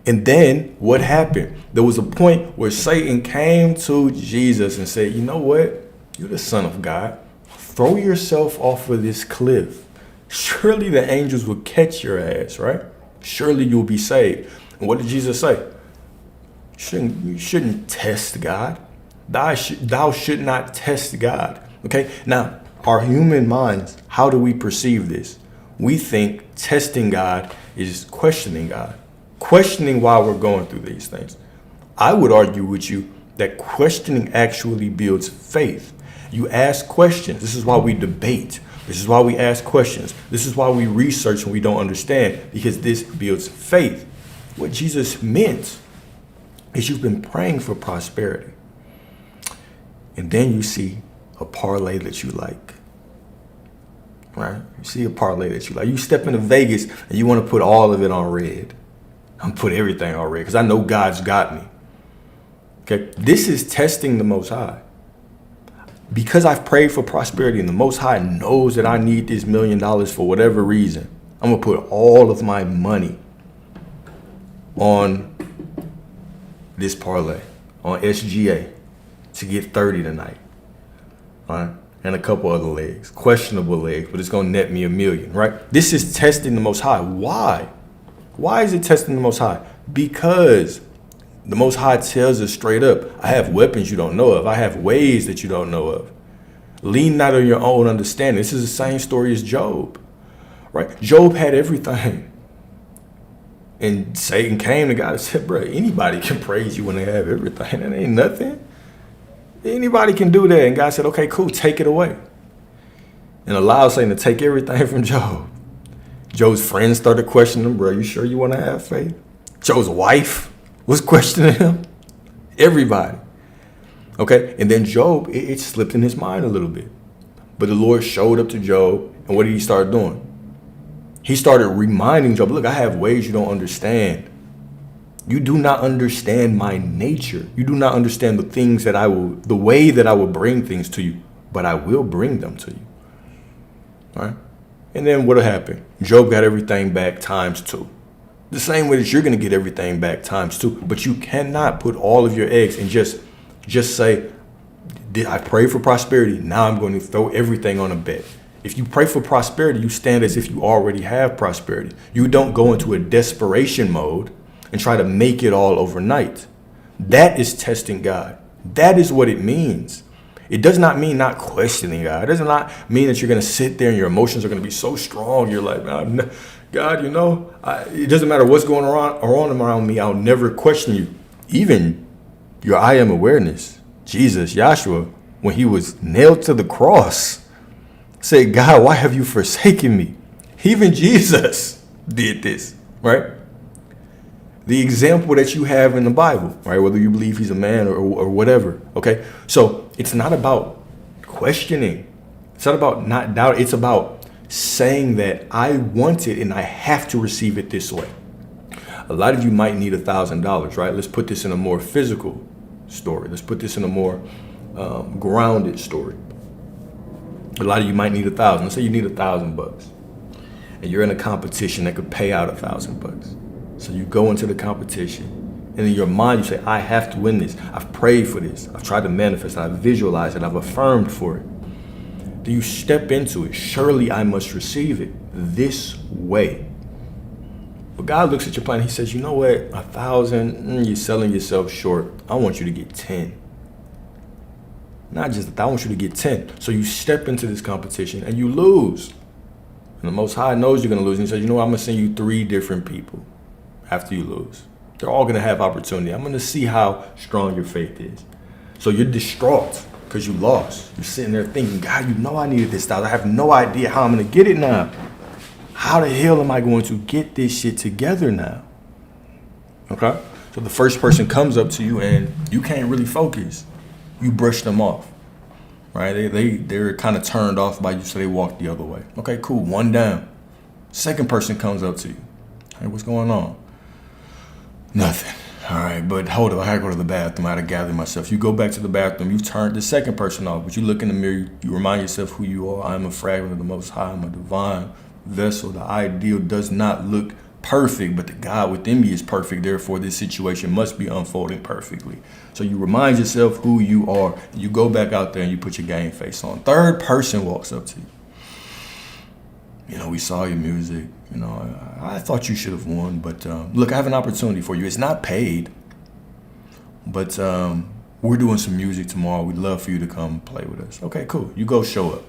And then what happened? There was a point where Satan came to Jesus and said, you know what? You're the Son of God. Throw yourself off of this cliff. Surely the angels will catch your ass, right? Surely you'll be saved. And what did Jesus say? You shouldn't test God. Thou should not test God. Okay. Now, our human minds, how do we perceive this? We think testing God is questioning God, questioning why we're going through these things. I would argue with you that questioning actually builds faith. You ask questions. This is why we debate. This is why we ask questions. This is why we research when we don't understand, because this builds faith. What Jesus meant is you've been praying for prosperity, and then you see a parlay that you like, right? You see a parlay that you like. You step into Vegas and you want to put all of it on red. I'm put everything on red because I know God's got me. Okay, this is testing the Most High. Because I've prayed for prosperity and the Most High knows that I need this $1 million for whatever reason, I'm going to put all of my money on this parlay, on SGA, to get 30 tonight. All right? And a couple other legs, questionable legs, but it's going to net me $1 million, right? This is testing the Most High. Why? Why is it testing the Most High? Because the Most High tells us straight up, I have weapons you don't know of. I have ways that you don't know of. Lean not on your own understanding. This is the same story as Job, right? Job had everything. And Satan came to God and said, bro, anybody can praise you when they have everything. That ain't nothing. Anybody can do that. And God said, okay, cool, take it away. And allowed Satan to take everything from Job. Job's friends started questioning him, bro, you sure you want to have faith? Job's wife was questioning him. Everybody. Okay, and then Job, it slipped in his mind a little bit. But the Lord showed up to Job, and what did he start doing? He started reminding Job, look, I have ways you don't understand. You do not understand my nature. You do not understand the way that I will bring things to you, but I will bring them to you. All right? And then what'll happen? Job got everything back ×2. The same way that you're going to get everything back ×2. But you cannot put all of your eggs and just say, I pray for prosperity. Now I'm going to throw everything on a bet. If you pray for prosperity, you stand as if you already have prosperity. You don't go into a desperation mode and try to make it all overnight. That is testing God. That is what it means. It does not mean not questioning God. It does not mean that you're going to sit there and your emotions are going to be so strong. You're like, God, it doesn't matter what's going on around me. I'll never question you. Even your I am awareness, Jesus, Yahshua, when he was nailed to the cross, said, God, why have you forsaken me? Even Jesus did this, right? The example that you have in the Bible, right? Whether you believe he's a man or whatever, okay? So it's not about questioning. It's not about not doubt. It's about saying that I want it and I have to receive it this way. A lot of you might need $1,000, right? Let's put this in a more physical story. Let's put this in a more grounded story. A lot of you might need 1,000. Let's say you need $1,000 and you're in a competition that could pay out $1,000. So you go into the competition and in your mind you say, I have to win this. I've prayed for this. I've tried to manifest it. I've visualized it. I've affirmed for it. Do you step into it? Surely I must receive it this way. But God looks at your plan. He says, you know what? 1,000, you're selling yourself short. I want you to get 10. Not just that, I want you to get 10. So you step into this competition and you lose. And the Most High knows you're going to lose. And he says, you know what? I'm going to send you 3 different people after you lose. They're all going to have opportunity. I'm going to see how strong your faith is. So you're distraught because you lost. You're sitting there thinking, God, you know I needed this $1,000. I have no idea how I'm going to get it now. How the hell am I going to get this shit together now? Okay? So the first person comes up to you and you can't really focus. You brush them off, right? They're kind of turned off by you, so they walk the other way. Okay, cool. 1 down. Second person comes up to you. Hey, what's going on? Nothing. All right, but hold up. I gotta go to the bathroom. I gotta gather myself. You go back to the bathroom. You turn the second person off, but you look in the mirror. You remind yourself who you are. I am a fragment of the Most High. I'm a divine vessel. The ideal does not look perfect, but the God within me is perfect. Therefore, this situation must be unfolding perfectly. So you remind yourself who you are. You go back out there and you put your game face on. Third person walks up to you. We saw your music. I thought you should have won, but look, I have an opportunity for you. It's not paid, but we're doing some music tomorrow. We'd love for you to come play with us. Okay, cool. You go show up.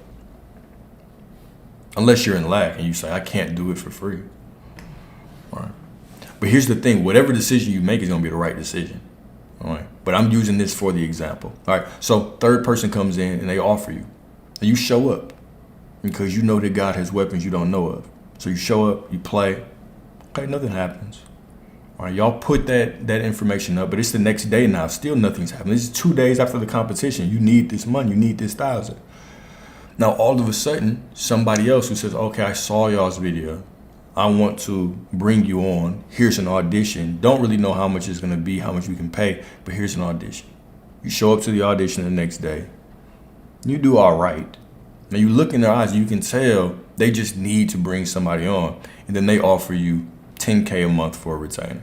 Unless you're in lack and you say, I can't do it for free. All right. But here's the thing, whatever decision you make is going to be the right decision. All right. But I'm using this for the example. All right. So third person comes in and they offer you. And you show up because you know that God has weapons you don't know of. So you show up, you play. Okay, nothing happens. All right, y'all put that information up, but it's the next day now. Still nothing's happening. This is 2 days after the competition. You need this money. You need this 1,000. Now, all of a sudden, somebody else who says, okay, I saw y'all's video. I want to bring you on. Here's an audition. Don't really know how much it's going to be, how much we can pay, but here's an audition. You show up to the audition the next day. You do all right. Now, you look in their eyes, you can tell they just need to bring somebody on. And then they offer you $10K a month for a retainer.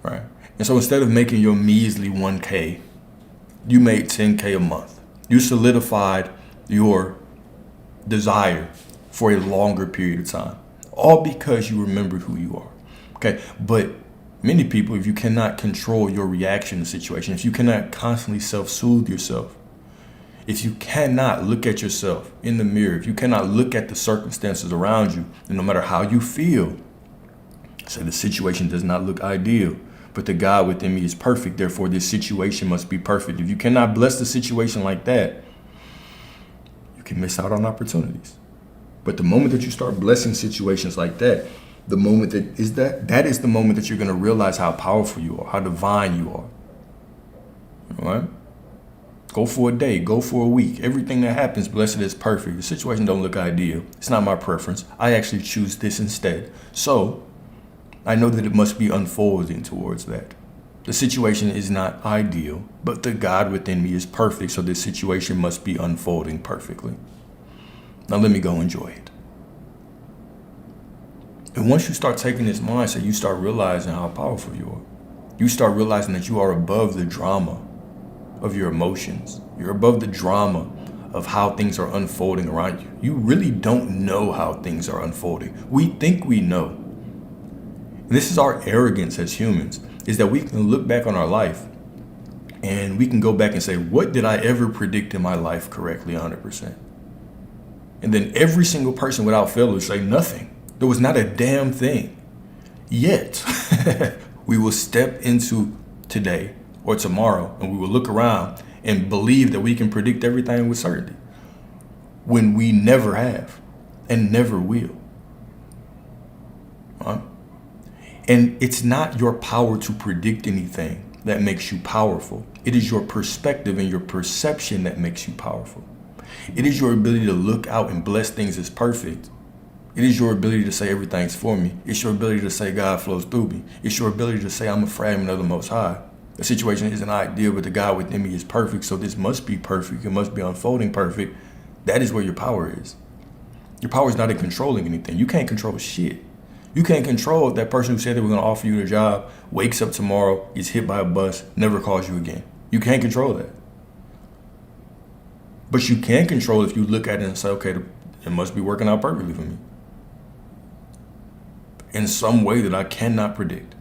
Right? And so instead of making your measly $1K, you made $10K a month. You solidified your desire for a longer period of time, all because you remembered who you are. Okay, but many people, if you cannot control your reaction to situations, if you cannot constantly self-soothe yourself, if you cannot look at yourself in the mirror, if you cannot look at the circumstances around you, and no matter how you feel, say the situation does not look ideal, but the God within me is perfect, therefore this situation must be perfect. If you cannot bless the situation like that, you can miss out on opportunities. But the moment that you start blessing situations like that, the moment that is the moment that you're going to realize how powerful you are, how divine you are. All right? Go for a day, go for a week. Everything that happens, blessed is perfect. The situation don't look ideal. It's not my preference. I actually choose this instead. So I know that it must be unfolding towards that. The situation is not ideal, but the God within me is perfect, so this situation must be unfolding perfectly. Now let me go enjoy it. And once you start taking this mindset, you start realizing how powerful you are. You start realizing that you are above the drama of your emotions. You're above the drama of how things are unfolding around you. You really don't know how things are unfolding. We think we know. And this is our arrogance as humans, is that we can look back on our life and we can go back and say, what did I ever predict in my life correctly 100%? And then every single person without fail will say nothing. There was not a damn thing. Yet, we will step into today or tomorrow and we will look around and believe that we can predict everything with certainty when we never have and never will. Huh? And it's not your power to predict anything that makes you powerful. It is your perspective and your perception that makes you powerful. It is your ability to look out and bless things as perfect. It is your ability to say everything's for me. It's your ability to say God flows through me. It's your ability to say I'm a fragment of the Most High. The situation isn't ideal, but the God within me is perfect, so this must be perfect. It must be unfolding perfect. That is where your power is. Your power is not in controlling anything. You can't control shit. You can't control if that person who said they were going to offer you the job wakes up tomorrow, gets hit by a bus, never calls you again. You can't control that. But you can control if you look at it and say, okay, it must be working out perfectly for me in some way that I cannot predict.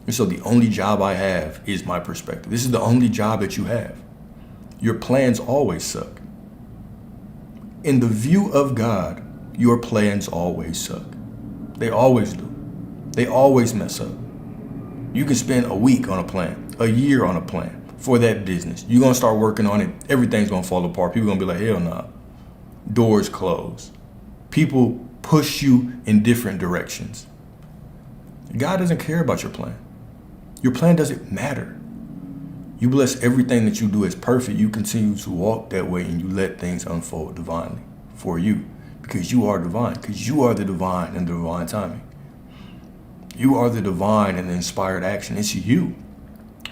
And so the only job I have is my perspective. This is the only job that you have. Your plans always suck. In the view of God, your plans always suck. They always do. They always mess up. You can spend a week on a plan, a year on a plan for that business. You're going to start working on it. Everything's going to fall apart. People are going to be like, hell no. Doors close. People push you in different directions. God doesn't care about your plan. Your plan doesn't matter. You bless everything that you do as perfect. You continue to walk that way and you let things unfold divinely for you because you are divine, because you are the divine and the divine timing. You are the divine and the inspired action. It's you.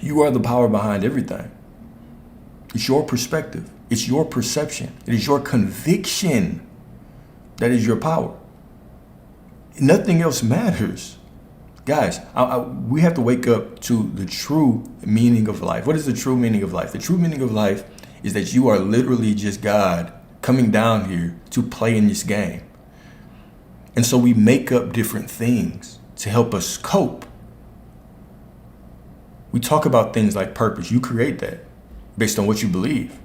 You are the power behind everything. It's your perspective. It's your perception. It is your conviction that is your power. Nothing else matters. Guys, we have to wake up to the true meaning of life. What is the true meaning of life? The true meaning of life is that you are literally just God coming down here to play in this game. And so we make up different things to help us cope. We talk about things like purpose. You create that based on what you believe.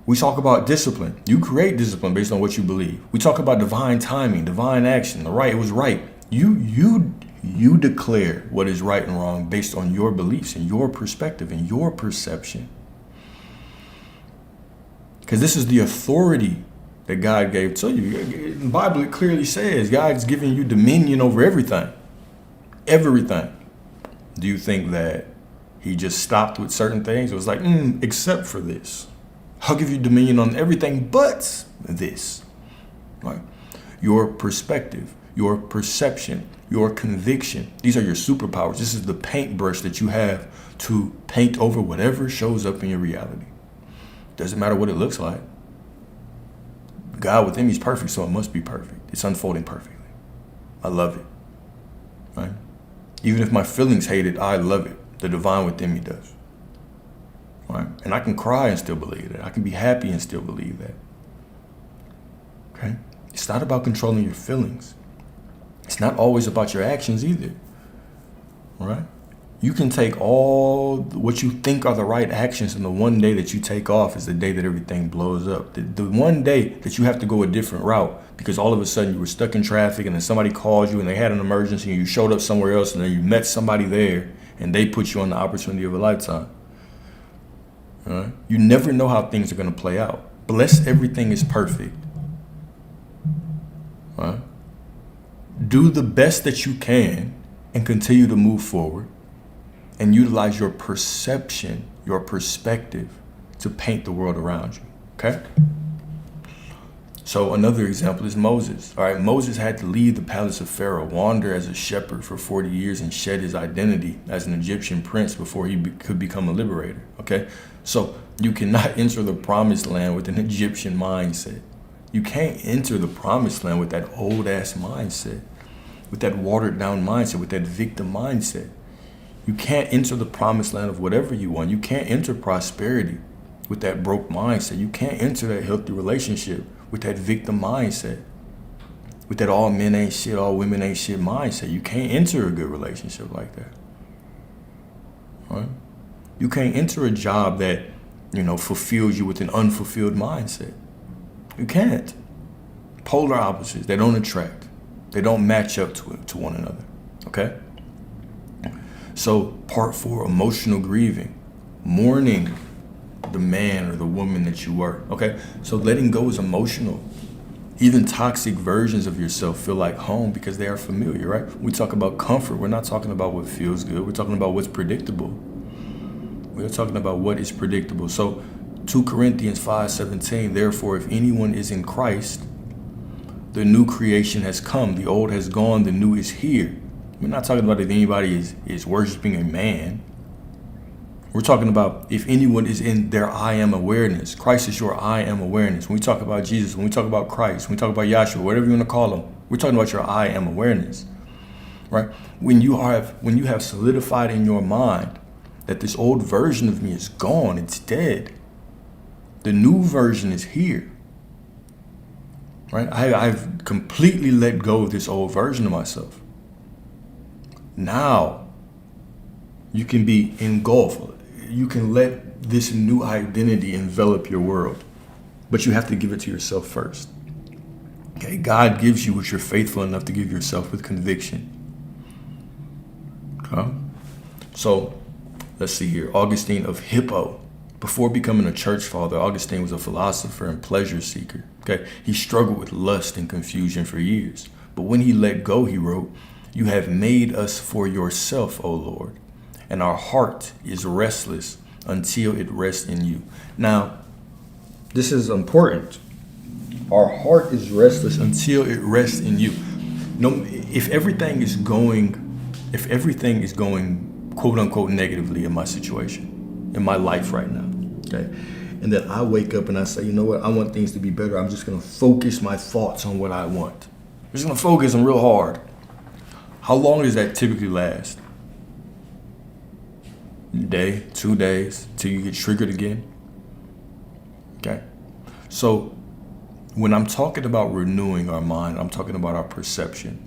We talk about discipline. You create discipline based on what you believe. We talk about divine timing, divine action. The right, it was right. You declare what is right and wrong based on your beliefs and your perspective and your perception. Because this is the authority that God gave to you. In the Bible, it clearly says God's giving you dominion over everything. Everything. Do you think that he just stopped with certain things? It was like, except for this. I'll give you dominion on everything but this. Right? Your perspective, your perception, your conviction. These are your superpowers. This is the paintbrush that you have to paint over whatever shows up in your reality. Doesn't matter what it looks like. God within me is perfect, so it must be perfect. It's unfolding perfectly. I love it. Right? Even if my feelings hate it, I love it. The divine within me does. Right? And I can cry and still believe that. I can be happy and still believe that. Okay? It's not about controlling your feelings. It's not always about your actions either. Right? You can take all what you think are the right actions, and the one day that you take off is the day that everything blows up. The one day that you have to go a different route because all of a sudden you were stuck in traffic and then somebody called you and they had an emergency and you showed up somewhere else and then you met somebody there and they put you on the opportunity of a lifetime. Right? You never know how things are going to play out. Bless everything is perfect. Right? Do the best that you can and continue to move forward. And utilize your perception, your perspective to paint the world around you, okay? So another example is Moses. All right, Moses had to leave the palace of Pharaoh, wander as a shepherd for 40 years and shed his identity as an Egyptian prince before he could become a liberator, okay? So you cannot enter the promised land with an Egyptian mindset. You can't enter the promised land with that old ass mindset, with that watered down mindset, with that victim mindset. You can't enter the promised land of whatever you want. You can't enter prosperity with that broke mindset. You can't enter that healthy relationship with that victim mindset, with that all men ain't shit, all women ain't shit mindset. You can't enter a good relationship like that. Right? You can't enter a job that, fulfills you with an unfulfilled mindset. You can't. Polar opposites, they don't attract. They don't match up to one another. Okay? So part 4, emotional grieving, mourning the man or the woman that you were. Okay, so letting go is emotional. Even toxic versions of yourself feel like home because they are familiar, right? We talk about comfort. We're not talking about what feels good. We're talking about what's predictable. We're talking about what is predictable. So 2 Corinthians 5:17, therefore, if anyone is in Christ, the new creation has come. The old has gone. The new is here. We're not talking about if anybody is worshiping a man. We're talking about if anyone is in their I am awareness. Christ is your I am awareness. When we talk about Jesus, when we talk about Christ, when we talk about Yahshua, whatever you want to call him, we're talking about your I am awareness. Right? When you have solidified in your mind that this old version of me is gone, it's dead. The new version is here. Right? I've completely let go of this old version of myself. Now, you can be engulfed. You can let this new identity envelop your world. But you have to give it to yourself first. Okay, God gives you what you're faithful enough to give yourself with conviction. Okay? So, let's see here. Augustine of Hippo. Before becoming a church father, Augustine was a philosopher and pleasure seeker. Okay, he struggled with lust and confusion for years. But when he let go, he wrote, you have made us for yourself, O Lord, and our heart is restless until it rests in you. Now, this is important. Our heart is restless until it rests in you. No, if everything is going quote unquote negatively in my situation, in my life right now, okay, and then I wake up and I say, you know what, I want things to be better. I'm just going to focus my thoughts on what I want. I'm just going to focus them real hard. How long does that typically last? A day, 2 days, till you get triggered again? Okay. So when I'm talking about renewing our mind, I'm talking about our perception.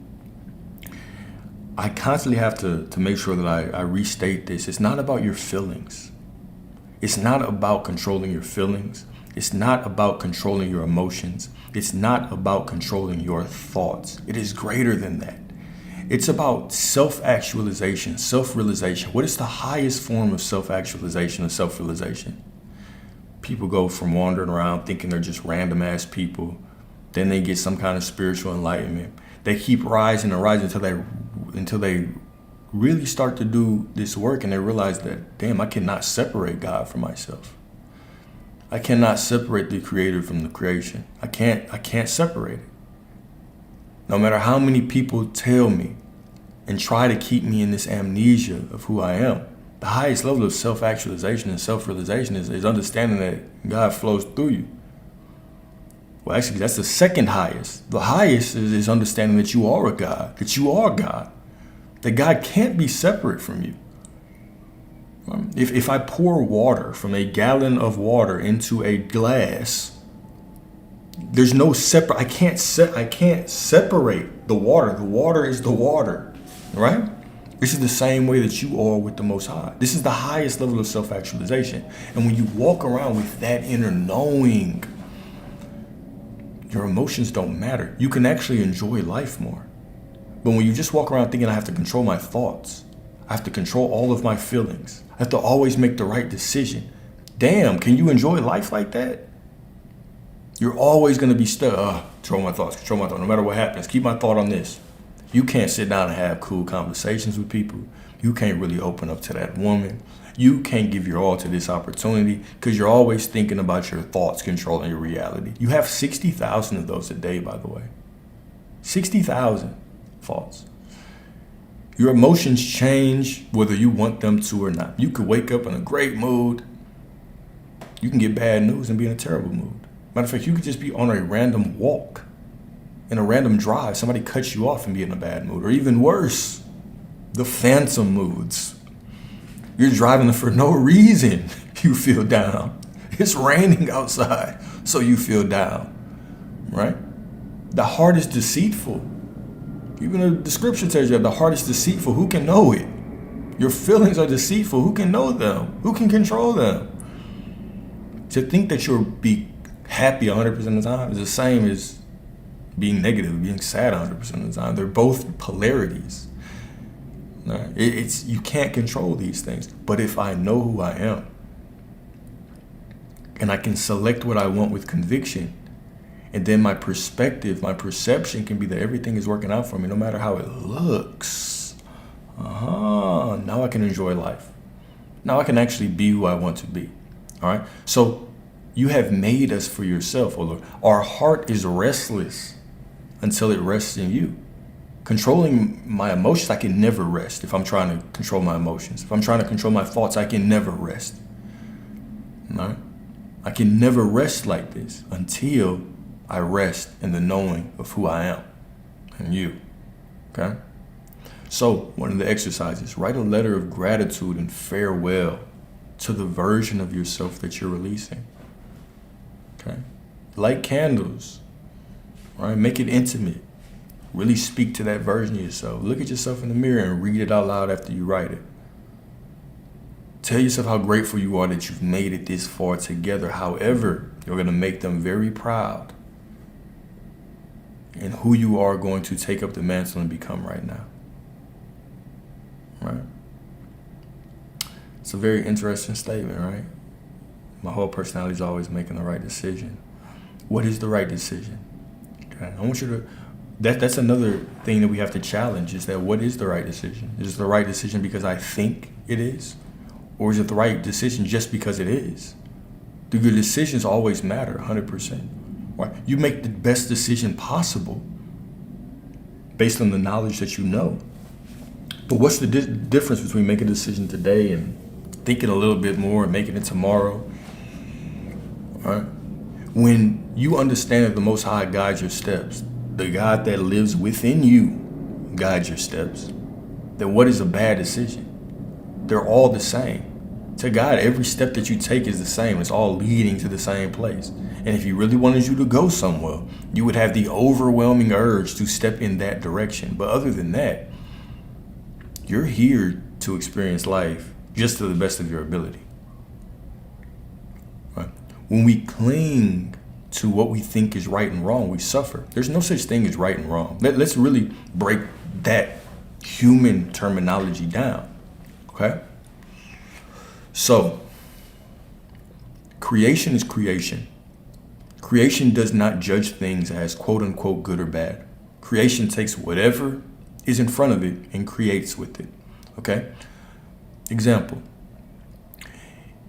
I constantly have to make sure that I restate this. It's not about your feelings. It's not about controlling your feelings. It's not about controlling your emotions. It's not about controlling your thoughts. It is greater than that. It's about self-actualization, self-realization. What is the highest form of self-actualization or self-realization? People go from wandering around thinking they're just random ass people. Then they get some kind of spiritual enlightenment. They keep rising and rising until they really start to do this work, and they realize that, damn, I cannot separate God from myself. I cannot separate the creator from the creation. I can't separate it. No matter how many people tell me and try to keep me in this amnesia of who I am, the highest level of self-actualization and self-realization is understanding that God flows through you. Well, actually, that's the second highest. The highest is understanding that you are a God, that you are God, that God can't be separate from you. If I pour water from a gallon of water into a glass, there's no separate. I can't separate the water. The water is the water, right? This is the same way that you are with the Most High. This is the highest level of self-actualization. And when you walk around with that inner knowing, your emotions don't matter. You can actually enjoy life more. But when you just walk around thinking I have to control my thoughts, I have to control all of my feelings, I have to always make the right decision. Damn, can you enjoy life like that? You're always going to be stuck. Control my thoughts, no matter what happens. Keep my thought on this. You can't sit down and have cool conversations with people. You can't really open up to that woman. You can't give your all to this opportunity because you're always thinking about your thoughts controlling your reality. You have 60,000 of those a day, by the way. 60,000 thoughts. Your emotions change whether you want them to or not. You could wake up in a great mood. You can get bad news and be in a terrible mood. Matter of fact, you could just be on a random walk, in a random drive. Somebody cuts you off and be in a bad mood. Or even worse, the phantom moods. You're driving for no reason. You feel down. It's raining outside, so you feel down, right? The heart is deceitful. Even the scripture tells you that the heart is deceitful. Who can know it? Your feelings are deceitful. Who can know them? Who can control them? To think that you'll be happy 100% of the time is the same as being negative, being sad 100% of the time. They're both polarities. Right? You can't control these things. But if I know who I am, and I can select what I want with conviction, and then my perspective, my perception can be that everything is working out for me no matter how it looks. Now I can enjoy life. Now I can actually be who I want to be. All right? So you have made us for yourself, oh Lord. Our heart is restless until it rests in you. Controlling my emotions, I can never rest if I'm trying to control my emotions. If I'm trying to control my thoughts, I can never rest. All right? I can never rest like this until I rest in the knowing of who I am and you. Okay? So, one of the exercises, write a letter of gratitude and farewell to the version of yourself that you're releasing. Okay? Light candles. Right? Make it intimate. Really speak to that version of yourself. Look at yourself in the mirror and read it out loud after you write it. Tell yourself how grateful you are that you've made it this far together. However, you're going to make them very proud in who you are going to take up the mantle and become right now. Right? It's a very interesting statement, right? My whole personality is always making the right decision. What is the right decision? Okay. I want you to, that's another thing that we have to challenge, is that what is the right decision? Is it the right decision because I think it is? Or is it the right decision just because it is? Do your decisions always matter 100%? Right? You make the best decision possible based on the knowledge that you know. But what's the difference between making a decision today and thinking a little bit more and making it tomorrow? Right? When you understand that the Most High guides your steps, the God that lives within you guides your steps, then what is a bad decision? They're all the same. To God, every step that you take is the same. It's all leading to the same place. And if He really wanted you to go somewhere, you would have the overwhelming urge to step in that direction. But other than that, you're here to experience life just to the best of your ability. Right? When we cling to what we think is right and wrong, we suffer. There's no such thing as right and wrong. Let's really break that human terminology down, okay? So, creation is creation. Creation does not judge things as quote unquote good or bad. Creation takes whatever is in front of it and creates with it, okay? Example,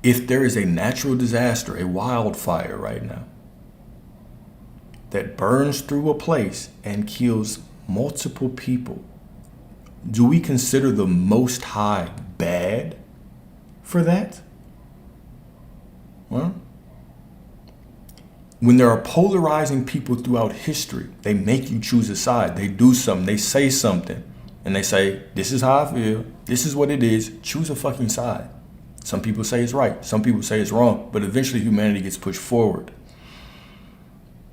if there is a natural disaster, a wildfire right now, that burns through a place and kills multiple people, do we consider the Most High bad for that? Well, when there are polarizing people throughout history, they make you choose a side. They do something, they say something, and they say, this is how I feel, this is what it is, choose a fucking side. Some people say it's right, some people say it's wrong, but eventually humanity gets pushed forward.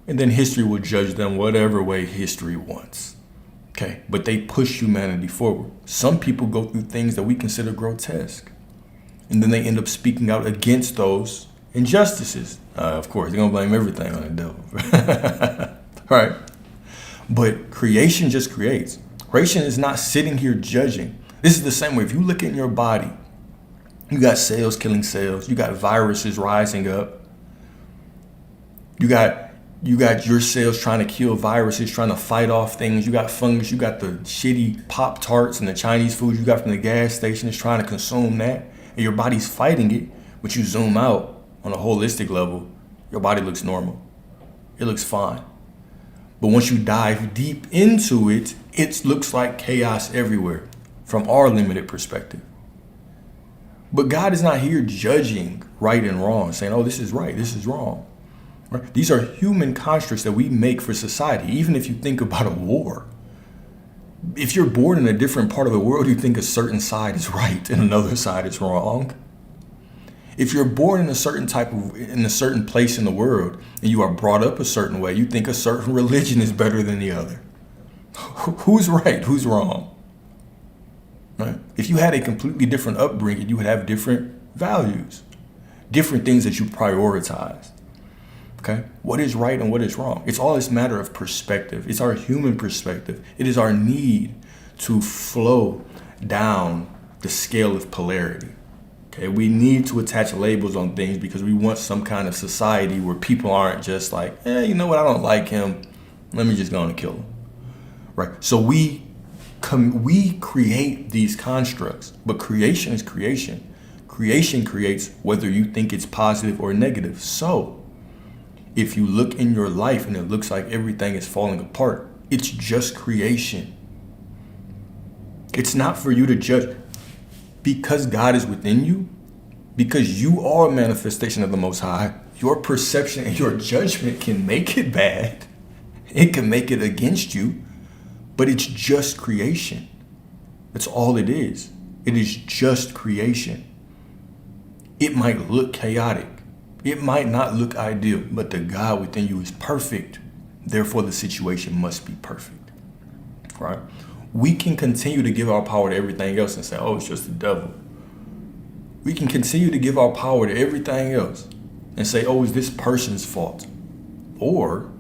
And then history will judge them whatever way history wants. Okay, but they push humanity forward. Some people go through things that we consider grotesque, and then they end up speaking out against those injustices. Of course, they're gonna blame everything on the devil. Right? But creation just creates. Creation is not sitting here judging. This is the same way. If you look in your body, you got cells killing cells. You got viruses rising up. You got your cells trying to kill viruses, trying to fight off things. You got fungus. You got the shitty Pop-Tarts and the Chinese food you got from the gas station that's trying to consume that. And your body's fighting it. But you zoom out on a holistic level, your body looks normal. It looks fine. But once you dive deep into it, it looks like chaos everywhere from our limited perspective. But God is not here judging right and wrong, saying, oh, this is right, this is wrong. Right? These are human constructs that we make for society. Even if you think about a war, if you're born in a different part of the world, you think a certain side is right and another side is wrong. If you're born in a certain place in the world and you are brought up a certain way, you think a certain religion is better than the other. Who's right? Who's wrong? Right? If you had a completely different upbringing, you would have different values, different things that you prioritize. Okay? What is right and what is wrong? It's all this matter of perspective. It's our human perspective. It is our need to flow down the scale of polarity. Okay? We need to attach labels on things because we want some kind of society where people aren't just like, you know what? I don't like him. Let me just go and kill him. Right? So we create these constructs, but creation is creation. Creation creates whether you think it's positive or negative. So if you look in your life and it looks like everything is falling apart, it's just creation. It's not for you to judge. Because God is within you, because you are a manifestation of the Most High, your perception and your judgment can make it bad. It can make it against you. But it's just creation. That's all it is. It is just creation. It might look chaotic. It might not look ideal, but the God within you is perfect. Therefore, the situation must be perfect. Right? We can continue to give our power to everything else and say, oh, it's just the devil. We can continue to give our power to everything else and say, oh, it's this person's fault. Or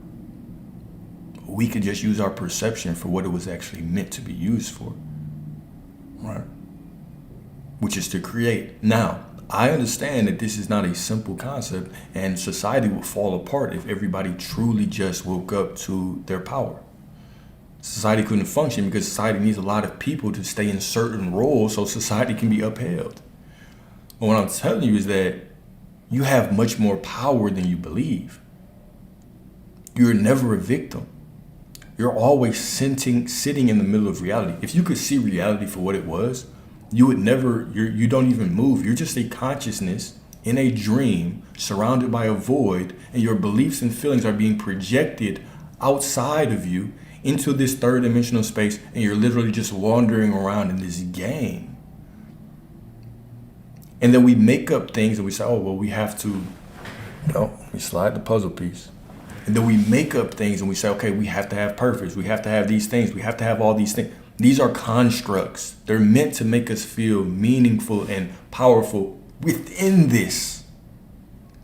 we could just use our perception for what it was actually meant to be used for, right? Which is to create. Now, I understand that this is not a simple concept and society will fall apart if everybody truly just woke up to their power. Society couldn't function because society needs a lot of people to stay in certain roles so society can be upheld. But what I'm telling you is that you have much more power than you believe. You're never a victim. You're always sitting in the middle of reality. If you could see reality for what it was, you would never, you don't even move. You're just a consciousness in a dream surrounded by a void, and your beliefs and feelings are being projected outside of you into this third dimensional space, and you're literally just wandering around in this game. And then we make up things and we say, oh, well, we have to, we slide the puzzle piece. And then we make up things and we say, okay, we have to have purpose. We have to have these things. We have to have all these things. These are constructs. They're meant to make us feel meaningful and powerful within this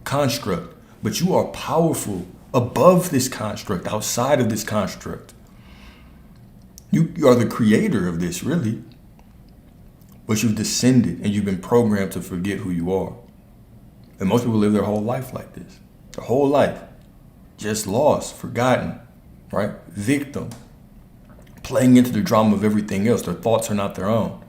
construct. But you are powerful above this construct, outside of this construct. You are the creator of this, really. But you've descended and you've been programmed to forget who you are. And most people live their whole life like this. Their whole life. Just lost, forgotten, right? Victim. Playing into the drama of everything else. Their thoughts are not their own.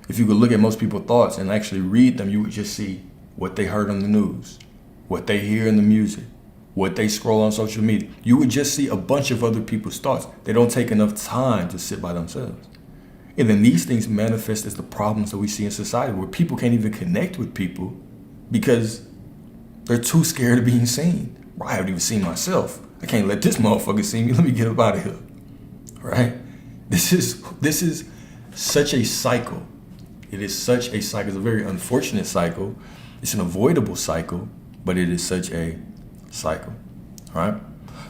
If you could look at most people's thoughts and actually read them, you would just see what they heard on the news, what they hear in the music, what they scroll on social media. You would just see a bunch of other people's thoughts. They don't take enough time to sit by themselves. And then these things manifest as the problems that we see in society, where people can't even connect with people because they're too scared of being seen. I haven't even seen myself. I can't let this motherfucker see me. Let me get up out of here. Right? This is such a cycle. It is such a cycle. It's a very unfortunate cycle. It's an avoidable cycle, but it is such a cycle. All right?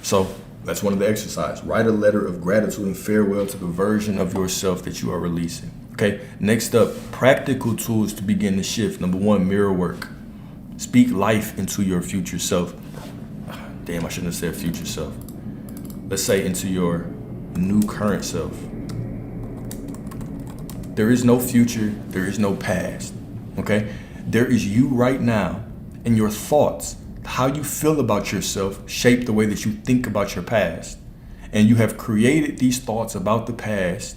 So that's one of the exercises. Write a letter of gratitude and farewell to the version of yourself that you are releasing. Okay? Next up, practical tools to begin the shift. Number 1, mirror work. Speak life into your future self. Damn, I shouldn't have said future self. Let's say into your new current self. There is no future, there is no past, okay? There is you right now, and your thoughts, how you feel about yourself shape the way that you think about your past. And you have created these thoughts about the past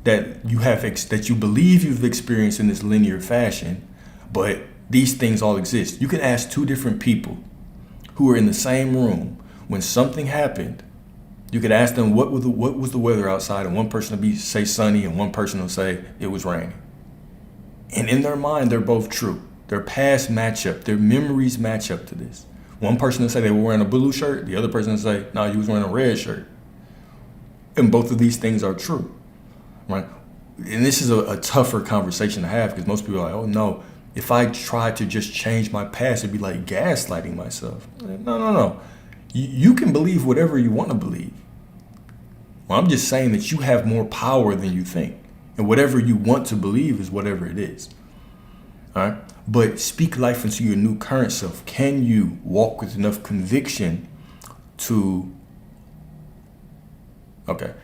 that you believe you've experienced in this linear fashion, but these things all exist. You can ask 2 different people who are in the same room when something happened. You could ask them what was the weather outside, and one person will say sunny, and one person will say it was raining. And in their mind, they're both true. Their past match up. Their memories match up to this. One person will say they were wearing a blue shirt. The other person will say, no, you was wearing a red shirt. And both of these things are true, right? And this is a tougher conversation to have because most people are like, oh no, if I tried to just change my past, it'd be like gaslighting myself. No. You can believe whatever you want to believe. Well, I'm just saying that you have more power than you think. And whatever you want to believe is whatever it is. All right? But speak life into your new current self. Can you walk with enough conviction to...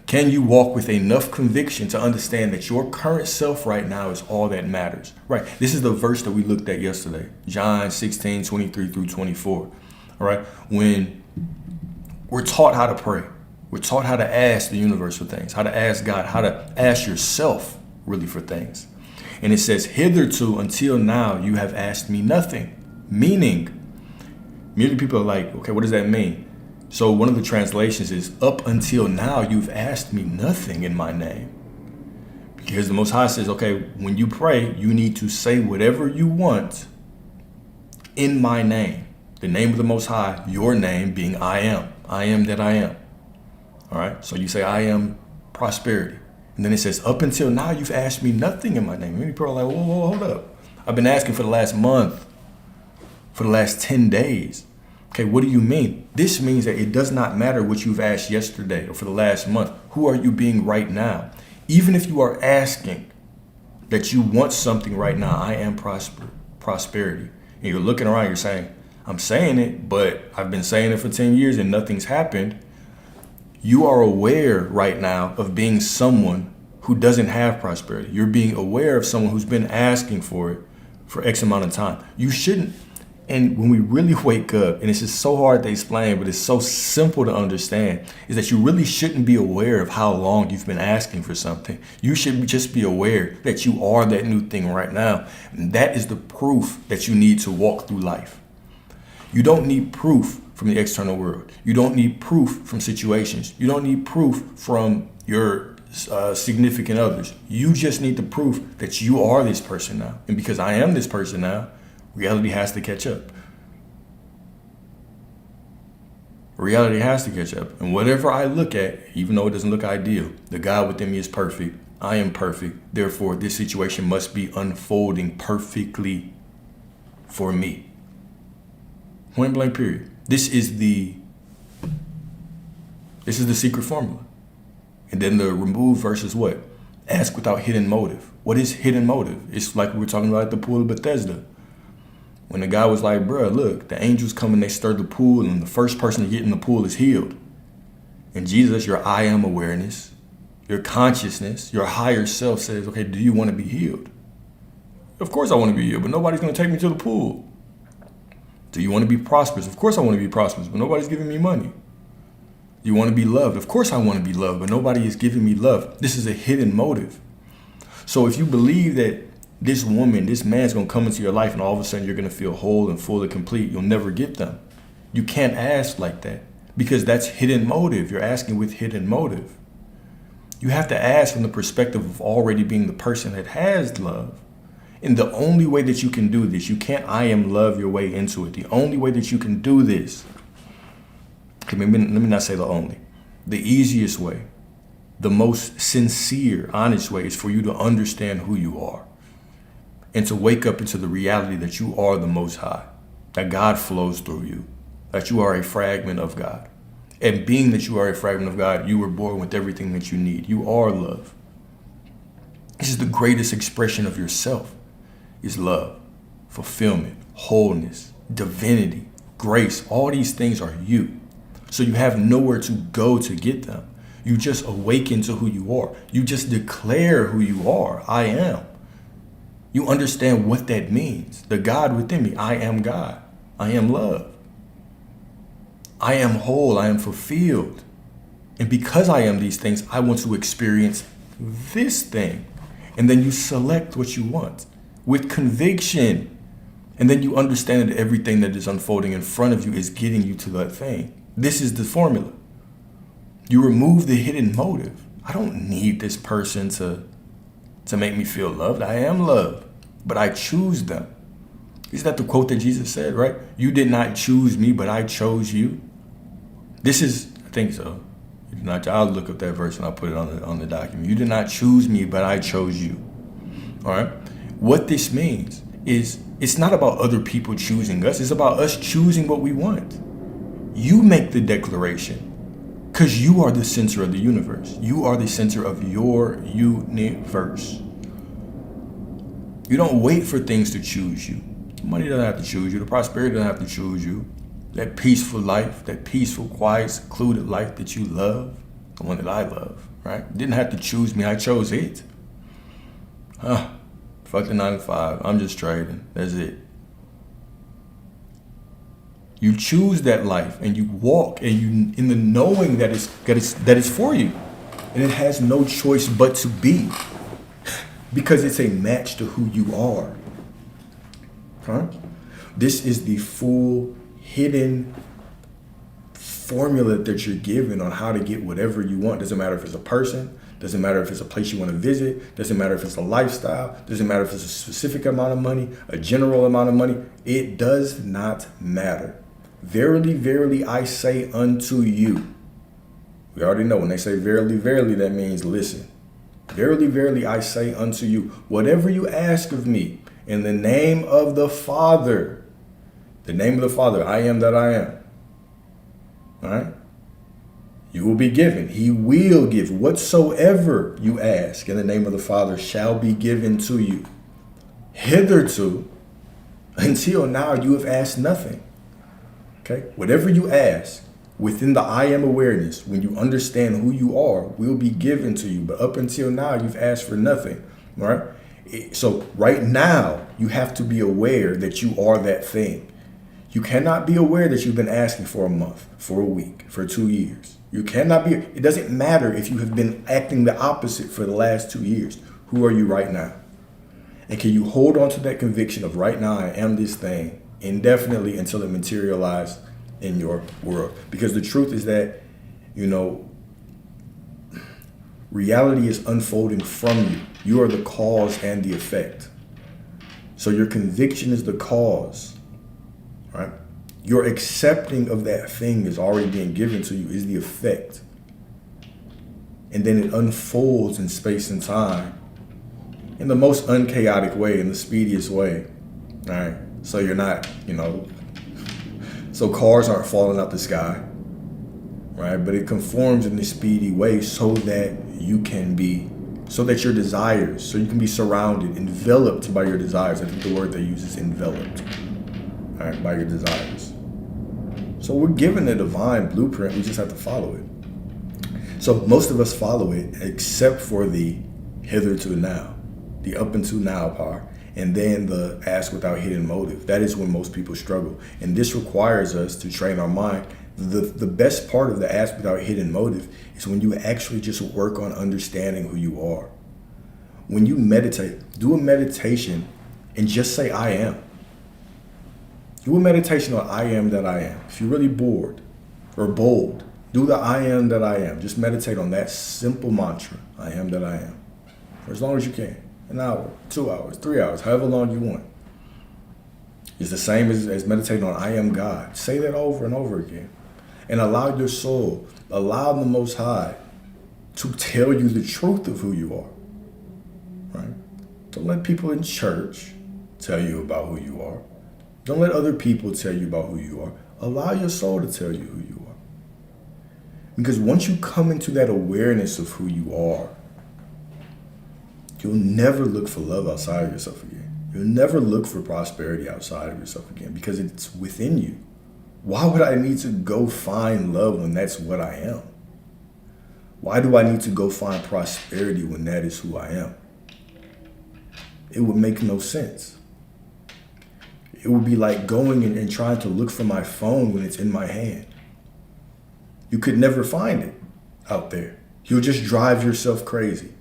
Can you walk with enough conviction to understand that your current self right now is all that matters? Right? This is the verse that we looked at yesterday. John 16, 23 through 24. All right? When we're taught how to pray. We're taught how to ask the universe for things, how to ask God, how to ask yourself really for things. And it says, hitherto, until now, you have asked me nothing. Meaning, many people are like, okay, what does that mean? So one of the translations is, up until now, you've asked me nothing in my name. Because the Most High says, okay, when you pray, you need to say whatever you want in my name. The name of the Most High, your name being I am that I am. All right, so you say, I am prosperity. And then it says, up until now, you've asked me nothing in my name. Many people are like, whoa, hold up. I've been asking for the last month, for the last 10 days. Okay, what do you mean? This means that it does not matter what you've asked yesterday or for the last month. Who are you being right now? Even if you are asking that you want something right now, I am prosperity. And you're looking around, you're saying, I'm saying it, but I've been saying it for 10 years and nothing's happened. You are aware right now of being someone who doesn't have prosperity. You're being aware of someone who's been asking for it for X amount of time. You shouldn't. And when we really wake up, and it's just so hard to explain, but it's so simple to understand, is that you really shouldn't be aware of how long you've been asking for something. You should just be aware that you are that new thing right now. And that is the proof that you need to walk through life. You don't need proof from the external world. You don't need proof from situations. You don't need proof from your significant others. You just need the proof that you are this person now. And because I am this person now, reality has to catch up. Reality has to catch up. And whatever I look at, even though it doesn't look ideal, the God within me is perfect. I am perfect. Therefore, this situation must be unfolding perfectly for me. Point blank period. This is the secret formula. And then the remove versus what? Ask without hidden motive. What is hidden motive? It's like we were talking about at the pool of Bethesda. When the guy was like, bruh, look, the angels come and they stir the pool, and the first person to get in the pool is healed. And Jesus, your I am awareness, your consciousness, your higher self says, okay, do you want to be healed? Of course I want to be healed, but nobody's going to take me to the pool. Do you want to be prosperous? Of course I want to be prosperous, but nobody's giving me money. You want to be loved? Of course I want to be loved, but nobody is giving me love. This is a hidden motive. So if you believe that this woman, this man's going to come into your life and all of a sudden you're going to feel whole and full and complete, you'll never get them. You can't ask like that because that's hidden motive. You're asking with hidden motive. You have to ask from the perspective of already being the person that has love. And the only way that you can do this, you can't I am love your way into it. The only way that you can do this, okay, let me not say the only, the easiest way, the most sincere, honest way is for you to understand who you are and to wake up into the reality that you are the Most High, that God flows through you, that you are a fragment of God. And being that you are a fragment of God, you were born with everything that you need. You are love. This is the greatest expression of yourself, is love, fulfillment, wholeness, divinity, grace. All these things are you. So you have nowhere to go to get them. You just awaken to who you are. You just declare who you are. I am. You understand what that means. The God within me. I am God. I am love. I am whole. I am fulfilled. And because I am these things, I want to experience this thing. And then you select what you want with conviction. And then you understand that everything that is unfolding in front of you is getting you to that thing. This is the formula. You remove the hidden motive. I don't need this person to make me feel loved. I am loved, but I choose them. Isn't that the quote that Jesus said, right? You did not choose me, but I chose you. This is, I think so. You did not, I'll look up that verse and I'll put it on the document. You did not choose me, but I chose you. All right? What this means is it's not about other people choosing us. It's about us choosing what we want. You make the declaration. Because you are the center of the universe. You are the center of your universe. You don't wait for things to choose you. Money doesn't have to choose you. The prosperity doesn't have to choose you. That peaceful life, that peaceful, quiet, secluded life that you love, the one that I love, right? Didn't have to choose me. I chose it. Fuck the 9 to 5. I'm just trading. That's it. You choose that life and you walk and you in the knowing that it's for you. And it has no choice but to be. Because it's a match to who you are. Huh? This is the full hidden formula that you're given on how to get whatever you want. Doesn't matter if it's a person, doesn't matter if it's a place you want to visit, doesn't matter if it's a lifestyle, doesn't matter if it's a specific amount of money, a general amount of money. It does not matter. Verily, verily, I say unto you. We already know when they say verily, verily, that means listen. Verily, verily, I say unto you, whatever you ask of me in the name of the Father, the name of the Father, I am that I am. All right? You will be given. He will give. Whatsoever you ask in the name of the Father shall be given to you. Hitherto, until now, you have asked nothing. Okay? Whatever you ask within the I am awareness, when you understand who you are, will be given to you. But up until now, you've asked for nothing. All right? So right now, you have to be aware that you are that thing. You cannot be aware that you've been asking for a month, for a week, for 2 years. You cannot be. It doesn't matter if you have been acting the opposite for the last 2 years. Who are you right now? And can you hold on to that conviction of right now I am this thing indefinitely until it materializes in your world? Because the truth is that, reality is unfolding from you. You are the cause and the effect. So your conviction is the cause, right? Your accepting of that thing is already being given to you is the effect. And then it unfolds in space and time in the most unchaotic way, in the speediest way, all right? So you're not, so cars aren't falling out the sky, right? But it conforms in this speedy way so that you can be, so that your desires, so you can be surrounded, enveloped by your desires. I think the word they use is enveloped. all right, by your desires. So we're given a divine blueprint. We just have to follow it. So most of us follow it, except for the hitherto now, the up until now part, and then the ask without hidden motive. That is when most people struggle. And this requires us to train our mind. The best part of the ask without hidden motive is when you actually just work on understanding who you are. When you meditate, do a meditation and just say, I am. Do a meditation on I am that I am. If you're really bored or bold, do the I am that I am. Just meditate on that simple mantra, I am that I am, for as long as you can. An hour, 2 hours, 3 hours, however long you want. It's the same as meditating on I am God. Say that over and over again. And allow your soul, allow the Most High to tell you the truth of who you are. Right? Don't let people in church tell you about who you are. Don't let other people tell you about who you are. Allow your soul to tell you who you are. Because once you come into that awareness of who you are, you'll never look for love outside of yourself again. You'll never look for prosperity outside of yourself again because it's within you. Why would I need to go find love when that's what I am? Why do I need to go find prosperity when that is who I am? It would make no sense. It would be like going and trying to look for my phone when it's in my hand. You could never find it out there. You'll just drive yourself crazy.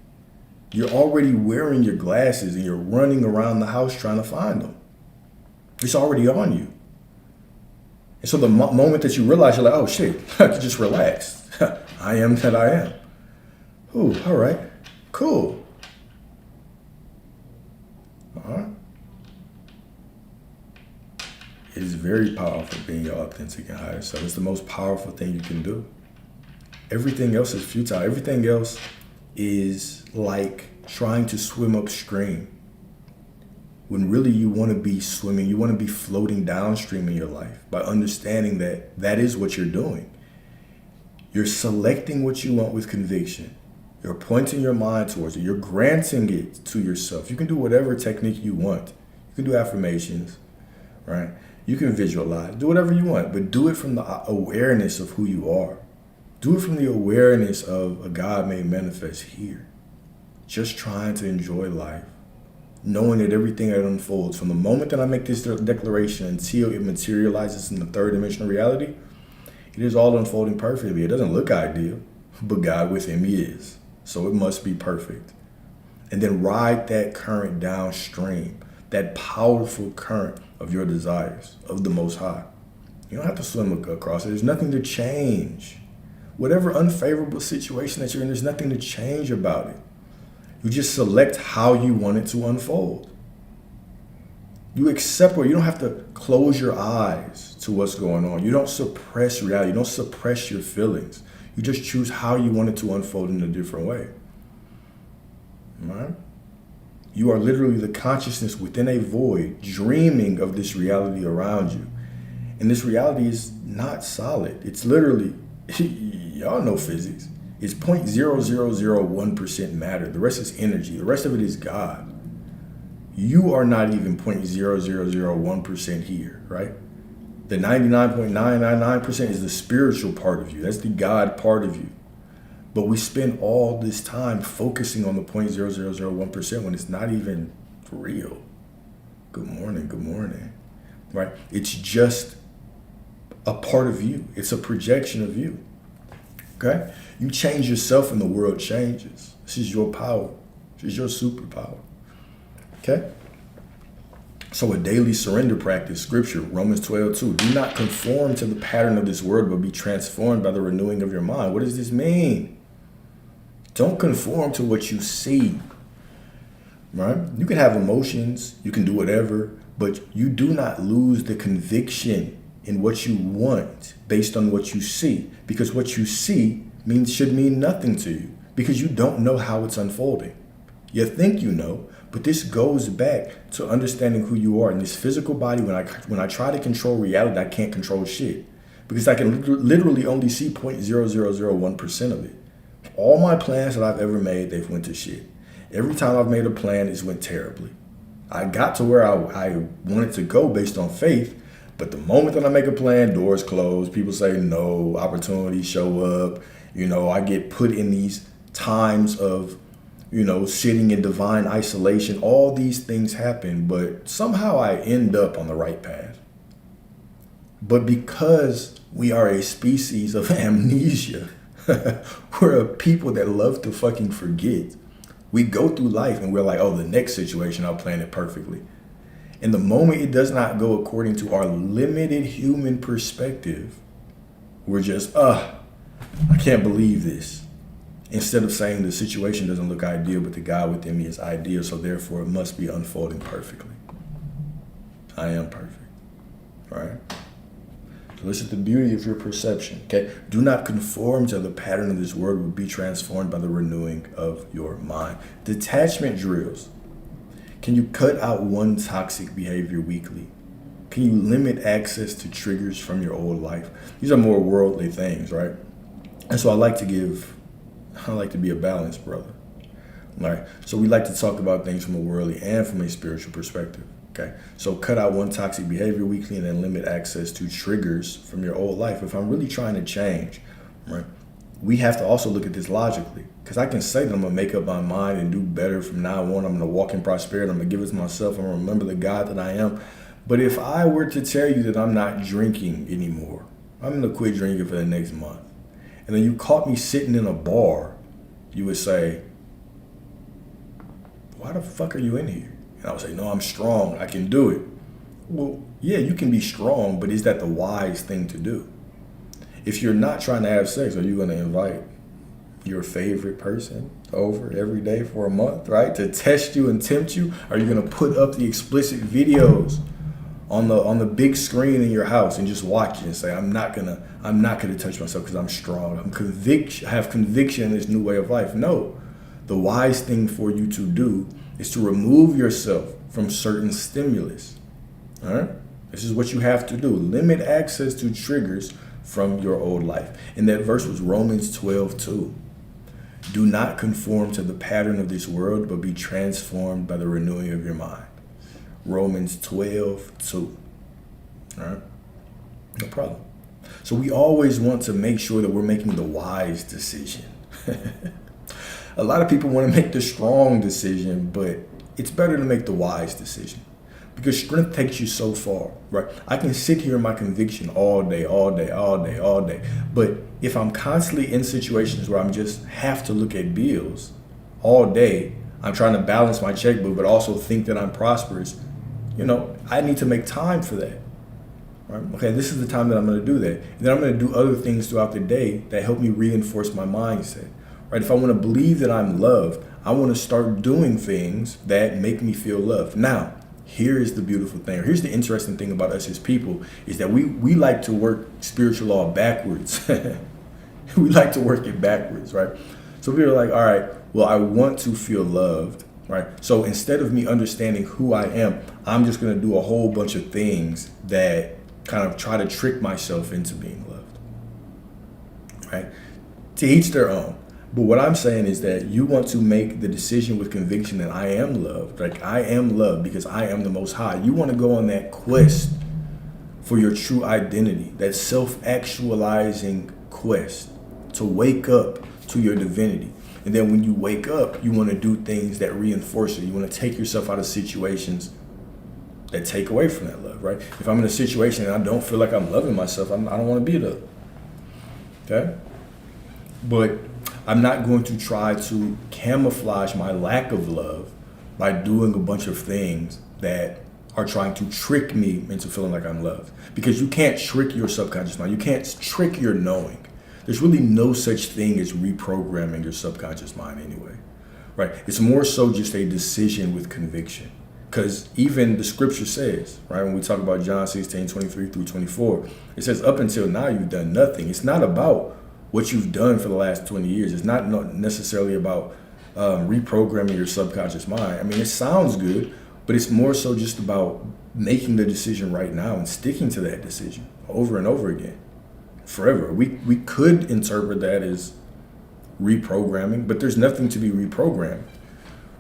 You're already wearing your glasses and you're running around the house trying to find them. It's already on you. And so the moment that you realize, you're like, oh shit, I can just relax. I am that I am. Ooh, all right, cool. All right. It is very powerful being your authentic and higher self. It's the most powerful thing you can do. Everything else is futile. Everything else is like trying to swim upstream when really you want to be swimming, you want to be floating downstream in your life by understanding that that is what you're doing. You're selecting what you want with conviction. You're pointing your mind towards it. You're granting it to yourself. You can do whatever technique you want. You can do affirmations, right? You can visualize, do whatever you want, but do it from the awareness of who you are. Do it from the awareness of a God made manifest here. Just trying to enjoy life, knowing that everything that unfolds from the moment that I make this declaration until it materializes in the third dimensional reality, it is all unfolding perfectly. It doesn't look ideal, but God within me is. So it must be perfect. And then ride that current downstream, that powerful current of your desires, of the Most High. You don't have to swim across it. There's nothing to change. Whatever unfavorable situation that you're in, there's nothing to change about it. You just select how you want it to unfold. You accept where you don't have to close your eyes to what's going on. You don't suppress reality. You don't suppress your feelings. You just choose how you want it to unfold in a different way. All right? You are literally the consciousness within a void, dreaming of this reality around you. And this reality is not solid. It's literally, y'all know physics. It's 0.0001% matter. The rest is energy. The rest of it is God. You are not even 0.0001% here, right? The 99.999% is the spiritual part of you. That's the God part of you. But we spend all this time focusing on the 0.0001% when it's not even real. Good morning, right? It's just a part of you. It's a projection of you, okay? You change yourself and the world changes. This is your power. This is your superpower, okay? So a daily surrender practice, scripture, Romans 12:2. Do not conform to the pattern of this world, but be transformed by the renewing of your mind. What does this mean? Don't conform to what you see, right? You can have emotions, you can do whatever, but you do not lose the conviction in what you want based on what you see, because what you see should mean nothing to you because you don't know how it's unfolding. You think you know, but this goes back to understanding who you are in this physical body. When I try to control reality, I can't control shit because I can literally only see 0.0001% of it. All my plans that I've ever made, they've went to shit. Every time I've made a plan, it's went terribly. I got to where I wanted to go based on faith, But the moment that I make a plan, doors close, people say no, opportunities show up. I get put in these times of, sitting in divine isolation. All these things happen, but somehow I end up on the right path. But because we are a species of amnesia, we're a people that love to fucking forget. We go through life and we're like, oh, the next situation, I'll plan it perfectly. And the moment it does not go according to our limited human perspective, we're just, I can't believe this. Instead of saying the situation doesn't look ideal, but the God within me is ideal, so therefore it must be unfolding perfectly. I am perfect, right? So this is the beauty of your perception, okay? Do not conform to the pattern of this world, but be transformed by the renewing of your mind. Detachment drills. Can you cut out one toxic behavior weekly? Can you limit access to triggers from your old life? These are more worldly things, right? And so I like to be a balanced brother. All right. So we like to talk about things from a worldly and from a spiritual perspective. Okay. So cut out one toxic behavior weekly and then limit access to triggers from your old life. If I'm really trying to change, right, we have to also look at this logically. Because I can say that I'm going to make up my mind and do better from now on. I'm going to walk in prosperity. I'm going to give it to myself. I'm going to remember the God that I am. But if I were to tell you that I'm not drinking anymore, I'm going to quit drinking for the next month, and then you caught me sitting in a bar, you would say, why the fuck are you in here? And I would say, no, I'm strong. I can do it. Well, yeah, you can be strong, but is that the wise thing to do? If you're not trying to have sex, are you going to invite your favorite person over every day for a month, right? To test you and tempt you? Are you going to put up the explicit videos on the big screen in your house and just watch it and say, I'm not gonna touch myself because I'm strong. I have conviction in this new way of life. No. The wise thing for you to do is to remove yourself from certain stimulus. All right? This is what you have to do. Limit access to triggers from your old life. And that verse was Romans 12:2. Do not conform to the pattern of this world, but be transformed by the renewing of your mind. Romans 12:2. All right? No problem. So we always want to make sure that we're making the wise decision. A lot of people want to make the strong decision, but it's better to make the wise decision. Because strength takes you so far, right? I can sit here in my conviction all day. But if I'm constantly in situations where I'm just have to look at bills all day, I'm trying to balance my checkbook, but also think that I'm prosperous, I need to make time for that. Right? Okay, this is the time that I'm going to do that. And then I'm going to do other things throughout the day that help me reinforce my mindset. Right? If I want to believe that I'm loved, I want to start doing things that make me feel loved. Now, here is the beautiful thing, or here's the interesting thing about us as people, is that we like to work spiritual law backwards. We like to work it backwards, right? So we are like, all right, well, I want to feel loved, right? So instead of me understanding who I am, I'm just going to do a whole bunch of things that kind of try to trick myself into being loved, right? To each their own. But what I'm saying is that you want to make the decision with conviction that I am loved. Like, I am loved because I am the Most High. You want to go on that quest for your true identity, that self-actualizing quest to wake up to your divinity. And then when you wake up, you want to do things that reinforce it. You want to take yourself out of situations that take away from that love, right? If I'm in a situation and I don't feel like I'm loving myself, I don't want to be there. Okay? But I'm not going to try to camouflage my lack of love by doing a bunch of things that are trying to trick me into feeling like I'm loved. Because you can't trick your subconscious mind. You can't trick your knowing. There's really no such thing as reprogramming your subconscious mind anyway, right? It's more so just a decision with conviction. Because even the scripture says, right, when we talk about John 16:23-24, it says, up until now you've done nothing. It's not about what you've done for the last 20 years. It's not necessarily about reprogramming your subconscious mind. I mean, it sounds good, but it's more so just about making the decision right now and sticking to that decision over and over again, forever. We could interpret that as reprogramming, but there's nothing to be reprogrammed.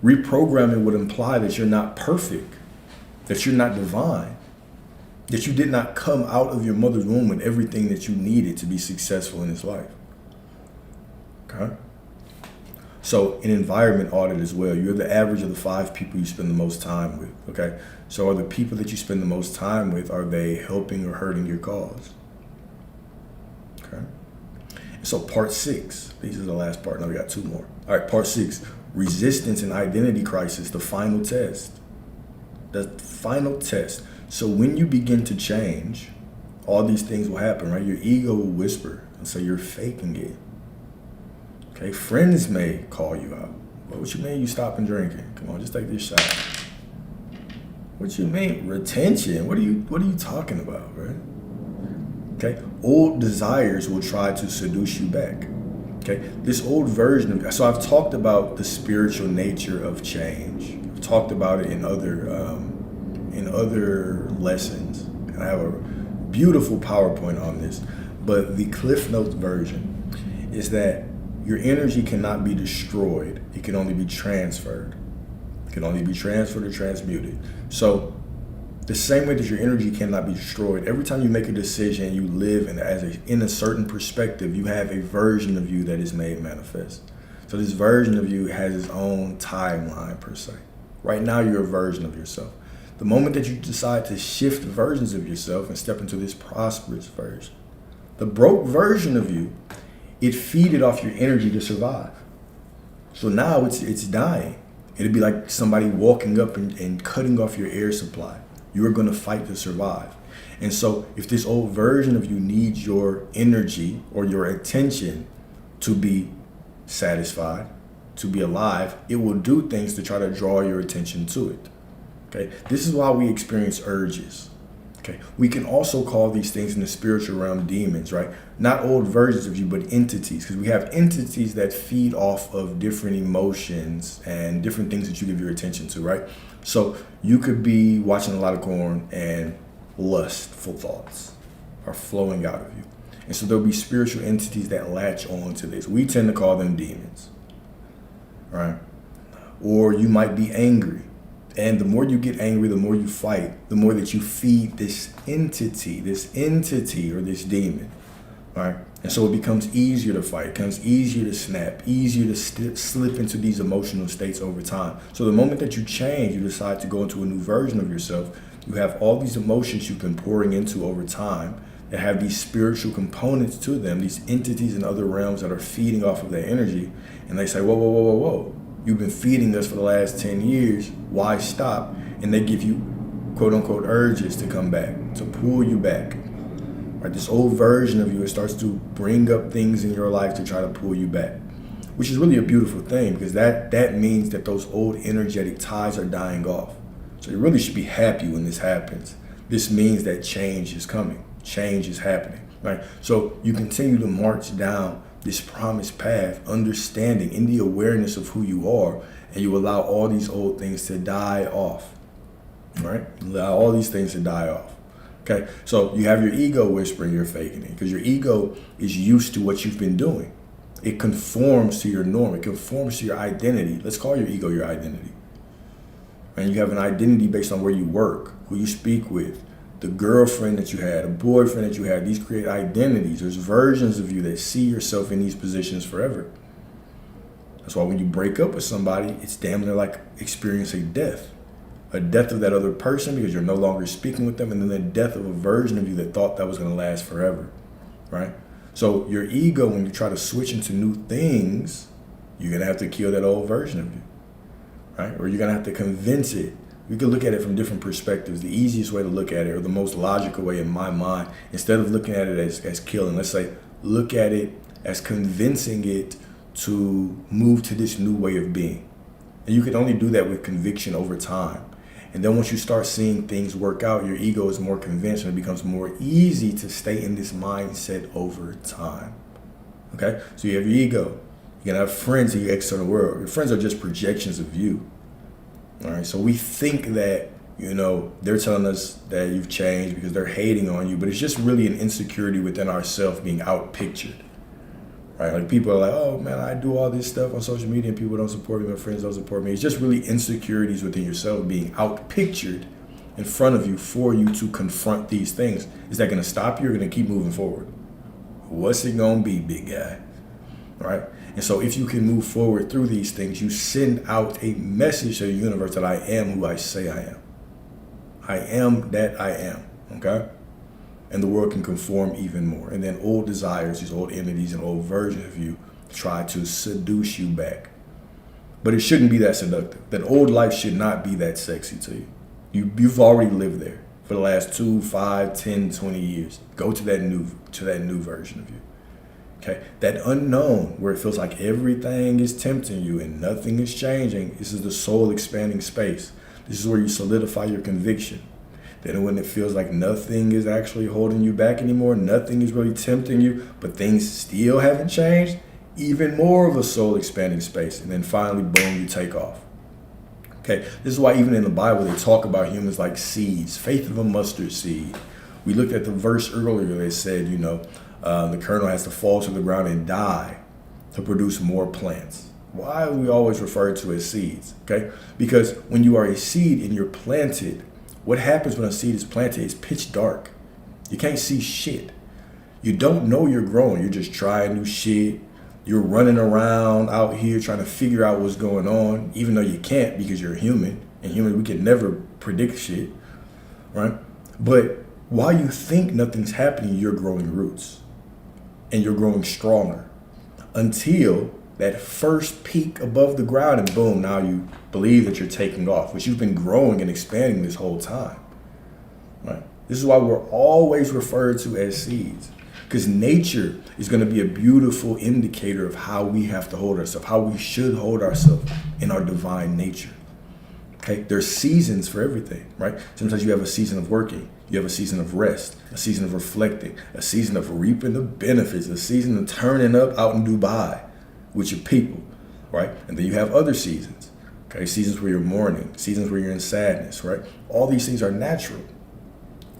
Reprogramming would imply that you're not perfect, that you're not divine. That you did not come out of your mother's womb with everything that you needed to be successful in this life. Okay? So an environment audit as well. You're the average of the 5 people you spend the most time with. Okay? So are the people that you spend the most time with, are they helping or hurting your cause? Okay? So part 6, these are the last part. Now we got 2 more. All right, part 6, resistance and identity crisis, the final test. The final test. So when you begin to change, all these things will happen, right? Your ego will whisper and say you're faking it. Okay, friends may call you out. What you mean you stopping drinking? Come on, just take this shot. What you mean retention? What are you talking about, right? Okay, old desires will try to seduce you back. Okay, this old version of, so I've talked about the spiritual nature of change. I've talked about it in other lessons, and I have a beautiful PowerPoint on this. But the Cliff Notes version is that your energy cannot be destroyed; it can only be transferred. It can only be transferred or transmuted. So, the same way that your energy cannot be destroyed, every time you make a decision, you live in a certain perspective, you have a version of you that is made manifest. So this version of you has its own timeline per se. Right now, you're a version of yourself. The moment that you decide to shift versions of yourself and step into this prosperous version, the broke version of you, it feeded off your energy to survive. So now it's dying. It'd be like somebody walking up and cutting off your air supply. You are going to fight to survive. And so if this old version of you needs your energy or your attention to be satisfied, to be alive, it will do things to try to draw your attention to it. Okay, this is why we experience urges. Okay, we can also call these things in the spiritual realm demons, right? Not old versions of you, but entities, because we have entities that feed off of different emotions and different things that you give your attention to, right? So you could be watching a lot of porn and lustful thoughts are flowing out of you. And so there'll be spiritual entities that latch on to this. We tend to call them demons, right? Or you might be angry. And the more you get angry, the more you fight, the more that you feed this entity or this demon, right? And so it becomes easier to fight, it becomes easier to snap, easier to slip into these emotional states over time. So the moment that you change, you decide to go into a new version of yourself, you have all these emotions you've been pouring into over time that have these spiritual components to them, these entities in other realms that are feeding off of that energy. And they say, whoa, whoa, whoa, whoa, whoa. You've been feeding us for the last 10 years. Why stop? And they give you quote unquote urges to come back, to pull you back. Right? This old version of you, it starts to bring up things in your life to try to pull you back, which is really a beautiful thing because that means that those old energetic ties are dying off. So you really should be happy when this happens. This means that change is coming. Change is happening. Right? So you continue to march down this promised path, understanding in the awareness of who you are, and you allow all these old things to die off, right? Allow all these things to die off, okay? So you have your ego whispering you're faking it because your ego is used to what you've been doing. It conforms to your norm. It conforms to your identity. Let's call your ego your identity. And you have an identity based on where you work, who you speak with, the girlfriend that you had, a boyfriend that you had. These create identities. There's versions of you that see yourself in these positions forever. That's why when you break up with somebody, it's damn near like experiencing death. A death of that other person because you're no longer speaking with them, and then the death of a version of you that thought that was going to last forever, right? So your ego, when you try to switch into new things, you're going to have to kill that old version of you, right? Or you're going to have to convince it. We can look at it from different perspectives. The easiest way to look at it, or the most logical way in my mind, instead of looking at it as killing, let's say, look at it as convincing it to move to this new way of being. And you can only do that with conviction over time. And then once you start seeing things work out, your ego is more convinced and it becomes more easy to stay in this mindset over time. Okay? So you have your ego. You're going to have friends in your external world. Your friends are just projections of you. All right, so we think that, they're telling us that you've changed because they're hating on you, but it's just really an insecurity within ourselves being outpictured, right? Like people are like, oh man, I do all this stuff on social media and people don't support me, my friends don't support me. It's just really insecurities within yourself being outpictured in front of you for you to confront these things. Is that going to stop you or going to keep moving forward? What's it going to be, big guy? Right? And so if you can move forward through these things, you send out a message to the universe that I am who I say I am. I am that I am. Okay? And the world can conform even more. And then old desires, these old entities and old versions of you try to seduce you back. But it shouldn't be that seductive. That old life should not be that sexy to you. You've already lived there for the last 2, 5, 10, 20 years. Go to that new version of you. Okay? That unknown where it feels like everything is tempting you and nothing is changing. This is the soul expanding space. This is where you solidify your conviction. Then when it feels like nothing is actually holding you back anymore, nothing is really tempting you, but things still haven't changed, even more of a soul expanding space. And then finally, boom, you take off. Okay, this is why even in the Bible, they talk about humans like seeds, faith of a mustard seed. We looked at the verse earlier that said, the kernel has to fall to the ground and die to produce more plants. Why are we always referred to as seeds? Okay, because when you are a seed and you're planted, what happens when a seed is planted is pitch dark. You can't see shit. You don't know you're growing. You're just trying new shit. You're running around out here trying to figure out what's going on, even though you can't because you're human. And human, we can never predict shit, right? But while you think nothing's happening, you're growing roots. And you're growing stronger until that first peak above the ground, and boom, now you believe that you're taking off, which you've been growing and expanding this whole time, right? This is why we're always referred to as seeds, because nature is going to be a beautiful indicator of how we have to hold ourselves, how we should hold ourselves in our divine nature. Okay, there's seasons for everything, right? Sometimes you have a season of working, you have a season of rest, a season of reflecting, a season of reaping the benefits, a season of turning up out in Dubai with your people, right? And then you have other seasons, okay? Seasons where you're mourning, seasons where you're in sadness, right? All these things are natural,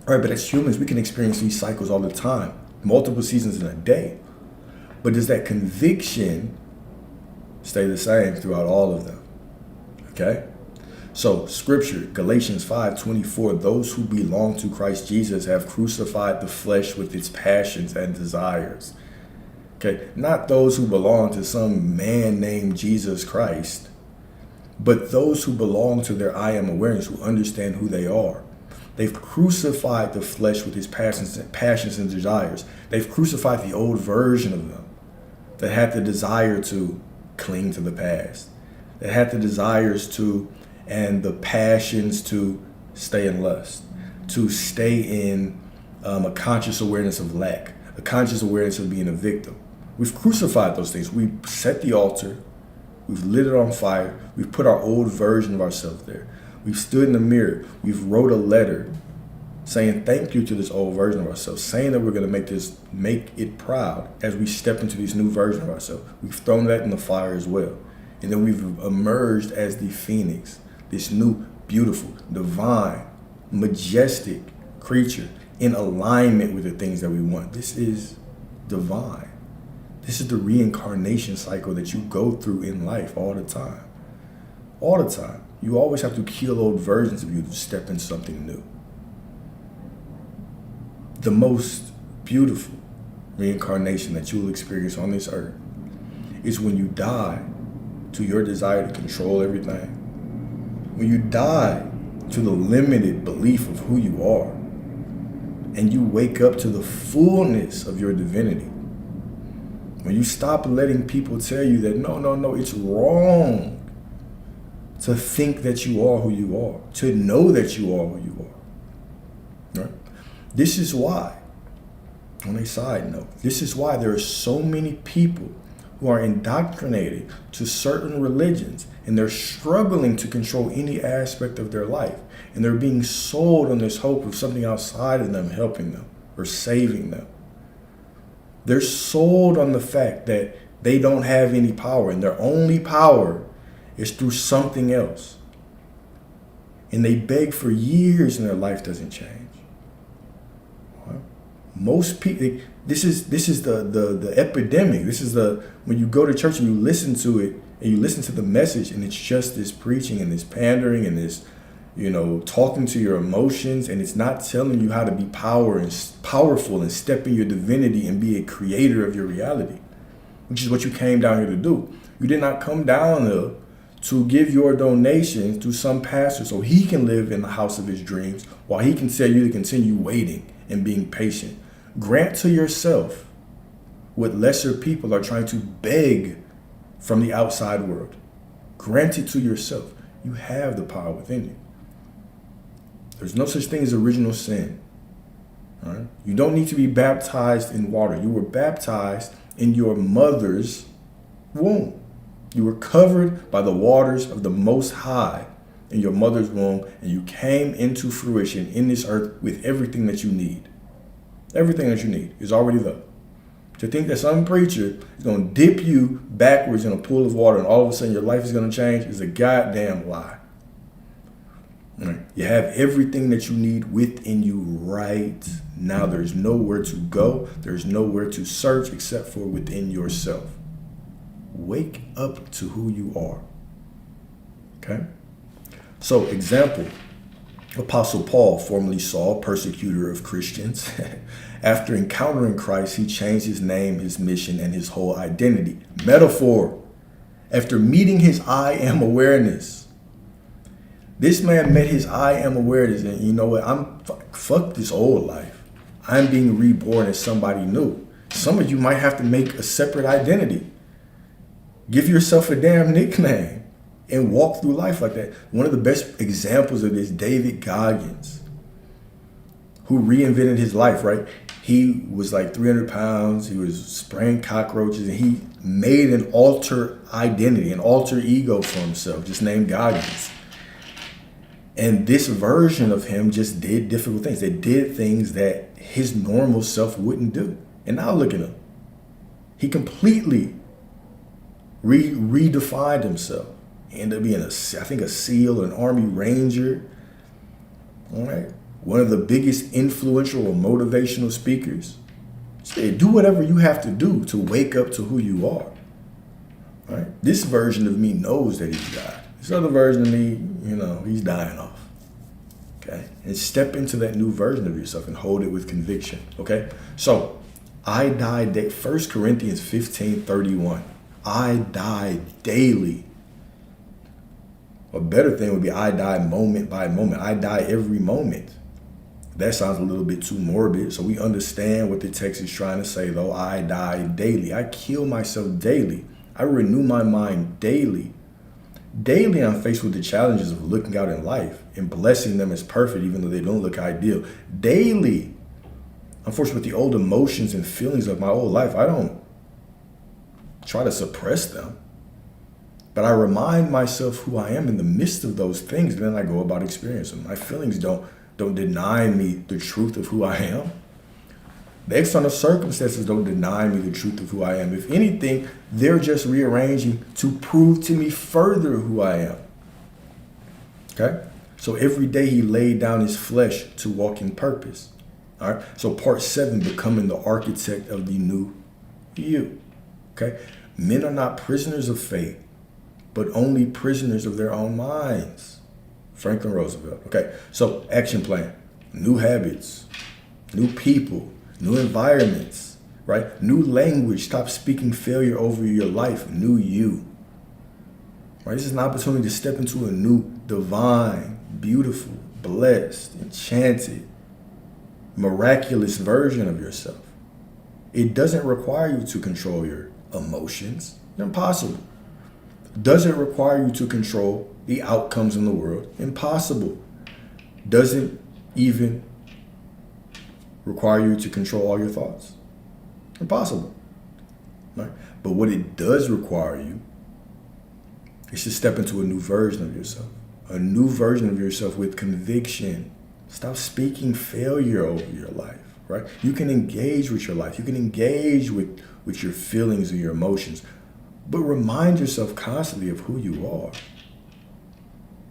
right? But as humans, we can experience these cycles all the time, multiple seasons in a day. But does that conviction stay the same throughout all of them, okay? So scripture, Galatians 5:24, those who belong to Christ Jesus have crucified the flesh with its passions and desires. Okay, not those who belong to some man named Jesus Christ, but those who belong to their I am awareness, who understand who they are. They've crucified the flesh with its passions and desires. They've crucified the old version of them that had the desire to cling to the past, that had the desires to and the passions to stay in lust, to stay in a conscious awareness of lack, a conscious awareness of being a victim. We've crucified those things. We've set the altar. We've lit it on fire. We've put our old version of ourselves there. We've stood in the mirror. We've wrote a letter saying thank you to this old version of ourselves, saying that we're going to make it proud as we step into this new version of ourselves. We've thrown that in the fire as well. And then we've emerged as the phoenix, this new, beautiful, divine, majestic creature in alignment with the things that we want. This is divine. This is the reincarnation cycle that you go through in life all the time. All the time. You always have to kill old versions of you to step into something new. The most beautiful reincarnation that you will experience on this earth is when you die to your desire to control everything. When you die to the limited belief of who you are, and you wake up to the fullness of your divinity. When you stop letting people tell you that no, it's wrong to think that you are who you are, to know that you are who you are. Right? This is why, on a side note, this is why there are so many people who are indoctrinated to certain religions and they're struggling to control any aspect of their life. And they're being sold on this hope of something outside of them helping them or saving them. They're sold on the fact that they don't have any power and their only power is through something else. And they beg for years and their life doesn't change. Most people, this is the epidemic. This is when you go to church and you listen to it and you listen to the message and it's just this preaching and this pandering and this talking to your emotions, and it's not telling you how to be powerful and step in your divinity and be a creator of your reality, which is what you came down here to do. You did not come down here to give your donations to some pastor so he can live in the house of his dreams while he can tell you to continue waiting and being patient. Grant to yourself what lesser people are trying to beg from the outside world. Grant it to yourself. You have the power within you. There's no such thing as original sin. All right? You don't need to be baptized in water. You were baptized in your mother's womb. You were covered by the waters of the Most High in your mother's womb, and you came into fruition in this earth with everything that you need. Everything that you need is already there. To think that some preacher is going to dip you backwards in a pool of water and all of a sudden your life is going to change is a goddamn lie. Right. You have everything that you need within you right now. There's nowhere to go. There's nowhere to search except for within yourself. Wake up to who you are. Okay? So, example, Apostle Paul, formerly Saul, persecutor of Christians. After encountering Christ, he changed his name, his mission, and his whole identity. Metaphor. After meeting his I am awareness. This man met his I am awareness, and you know what? Fuck this old life. I'm being reborn as somebody new. Some of you might have to make a separate identity. Give yourself a damn nickname and walk through life like that. One of the best examples of this, David Goggins, who reinvented his life, right? He was like 300 pounds. He was spraying cockroaches, and he made an alter identity, an alter ego for himself, just named Goggins. And this version of him just did difficult things. They did things that his normal self wouldn't do. And now look at him. He completely redefined himself. He ended up being, I think, a SEAL, an Army Ranger. All right. One of the biggest influential or motivational speakers. Said, do whatever you have to do to wake up to who you are. All right. This version of me knows that he's God. This other version of me, he's dying off. Okay? And step into that new version of yourself and hold it with conviction. Okay? So, I die daily. 1 Corinthians 15:31. I die daily. A better thing would be I die moment by moment. I die every moment. That sounds a little bit too morbid. So we understand what the text is trying to say, though. I die daily. I kill myself daily. I renew my mind daily. Daily, I'm faced with the challenges of looking out in life and blessing them as perfect, even though they don't look ideal. Daily, I'm forced with the old emotions and feelings of my old life. I don't try to suppress them, but I remind myself who I am in the midst of those things, and then I go about experiencing them. My feelings don't deny me the truth of who I am. The external circumstances don't deny me the truth of who I am. If anything, they're just rearranging to prove to me further who I am. Okay? So every day he laid down his flesh to walk in purpose. All right? So part 7, becoming the architect of the new you. Okay? Men are not prisoners of fate, but only prisoners of their own minds. Franklin Roosevelt. Okay? So action plan. New habits. New people. New environments, right? New language. Stop speaking failure over your life. New you. Right? This is an opportunity to step into a new, divine, beautiful, blessed, enchanted, miraculous version of yourself. It doesn't require you to control your emotions. It's impossible. Doesn't require you to control the outcomes in the world. Impossible. Doesn't even require you to control all your thoughts. Impossible. Right? But what it does require you is to step into a new version of yourself. A new version of yourself with conviction. Stop speaking failure over your life. Right? You can engage with your life. You can engage with your feelings and your emotions. But remind yourself constantly of who you are.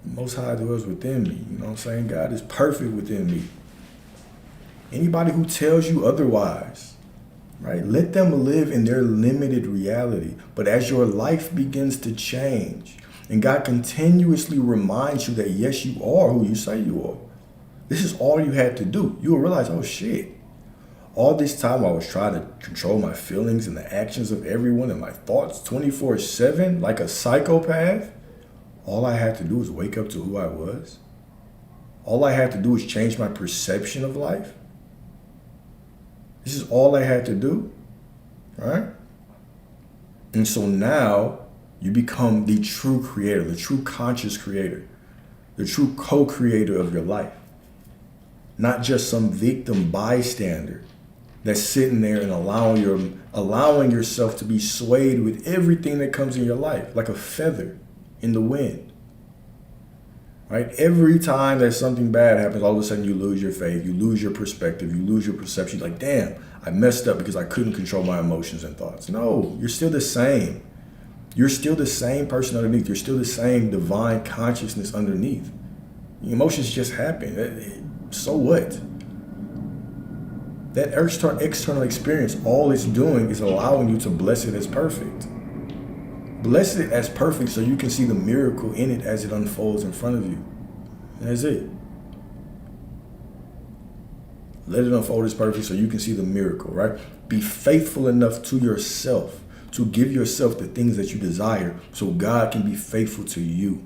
The Most High dwells within me. You know what I'm saying? God is perfect within me. Anybody who tells you otherwise, right? Let them live in their limited reality. But as your life begins to change And God continuously reminds you that yes, you are who you say you are. This is all you had to do. You will realize, oh shit. All this time I was trying to control my feelings and the actions of everyone and my thoughts 24/7 like a psychopath. All I had to do was wake up to who I was. All I had to do was change my perception of life. This is all I had to do, right? And so now you become the true creator, the true conscious creator, the true co-creator of your life. Not just some victim bystander that's sitting there and allowing yourself to be swayed with everything that comes in your life, like a feather in the wind. Right? Every time that something bad happens, all of a sudden you lose your faith, you lose your perspective, you lose your perception. You're like, damn, I messed up because I couldn't control my emotions and thoughts. No, you're still the same. You're still the same person underneath. You're still the same divine consciousness underneath. The emotions just happen. So what? That external experience, all it's doing is allowing you to bless it as perfect. Bless it as perfect so you can see the miracle in it as it unfolds in front of you. That's it. Let it unfold as perfect so you can see the miracle, right? Be faithful enough to yourself to give yourself the things that you desire so God can be faithful to you,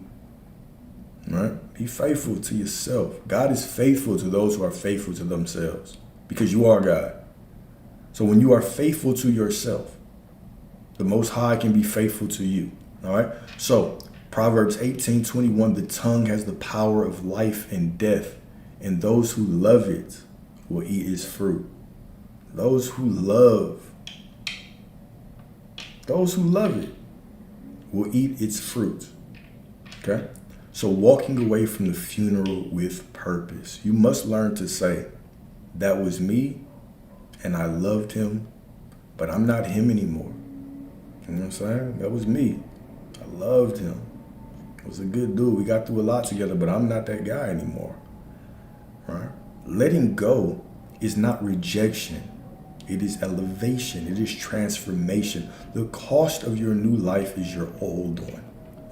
right? Be faithful to yourself. God is faithful to those who are faithful to themselves because you are God. So when you are faithful to yourself, the Most High can be faithful to you. All right. So Proverbs 18:21, the tongue has the power of life and death, and those who love it will eat its fruit. Those who love it will eat its fruit. Okay. So walking away from the funeral with purpose, you must learn to say, that was me and I loved him, but I'm not him anymore. You know what I'm saying? That was me. I loved him. He was a good dude. We got through a lot together, but I'm not that guy anymore. Right? Letting go is not rejection. It is elevation. It is transformation. The cost of your new life is your old one.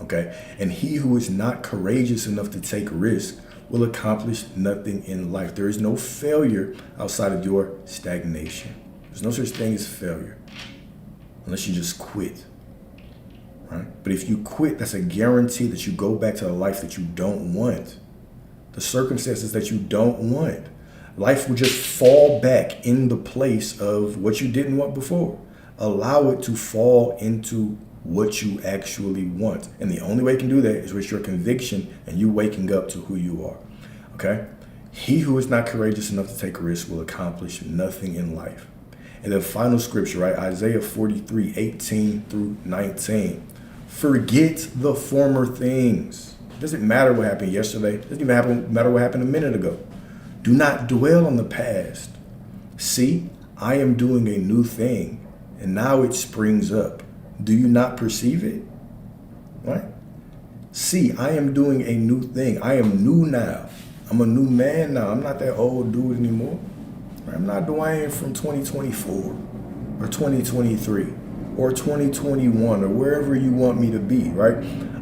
Okay? And he who is not courageous enough to take risks will accomplish nothing in life. There is no failure outside of your stagnation. There's no such thing as failure. Unless you just quit, right? But if you quit, that's a guarantee that you go back to a life that you don't want, the circumstances that you don't want. Life will just fall back in the place of what you didn't want before. Allow it to fall into what you actually want. And the only way you can do that is with your conviction and you waking up to who you are, okay? He who is not courageous enough to take a risk will accomplish nothing in life. And the final scripture, right? Isaiah 43:18-19. Forget the former things. It doesn't matter what happened yesterday. It doesn't even matter what happened a minute ago. Do not dwell on the past. See, I am doing a new thing, and now it springs up. Do you not perceive it? Right? See, I am doing a new thing. I am new now. I'm a new man now. I'm not that old dude anymore. I'm not Dwayne from 2024 or 2023 or 2021 or wherever you want me to be, right?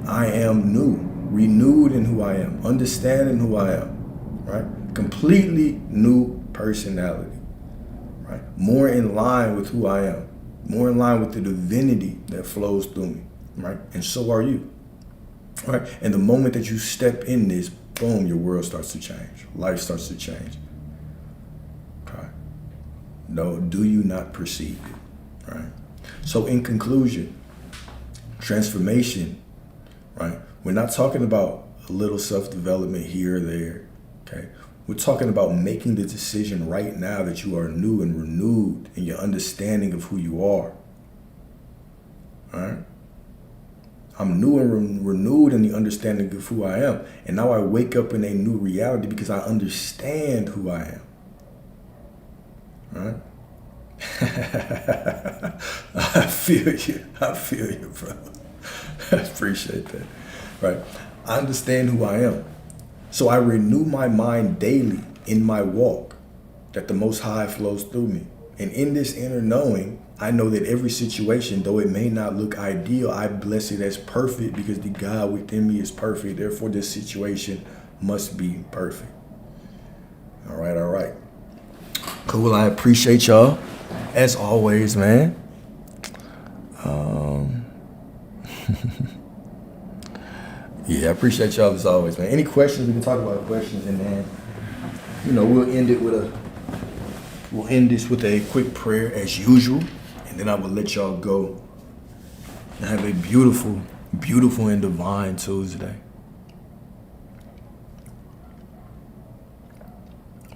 I am new, renewed in who I am, understanding who I am, right? Completely new personality, right? More in line with who I am, more in line with the divinity that flows through me, right? And so are you, right? And the moment that you step in this, boom, your world starts to change. Life starts to change. No, do you not perceive it? Right? So in conclusion, transformation, right? We're not talking about a little self-development here or there, okay? We're talking about making the decision right now that you are new and renewed in your understanding of who you are, all right? I'm new and renewed in the understanding of who I am. And now I wake up in a new reality because I understand who I am. Right? I feel you, bro. I appreciate that. Right? I understand who I am. So I renew my mind daily in my walk that the Most High flows through me. And in this inner knowing, I know that every situation, though it may not look ideal, I bless it as perfect because the God within me is perfect. Therefore, this situation must be perfect. All right, all right. Cool, I appreciate y'all. As always, man. Yeah, I appreciate y'all as always, man. Any questions, we can talk about questions, and then, we'll end this with a quick prayer as usual, and then I will let y'all go and have a beautiful, beautiful and divine Tuesday.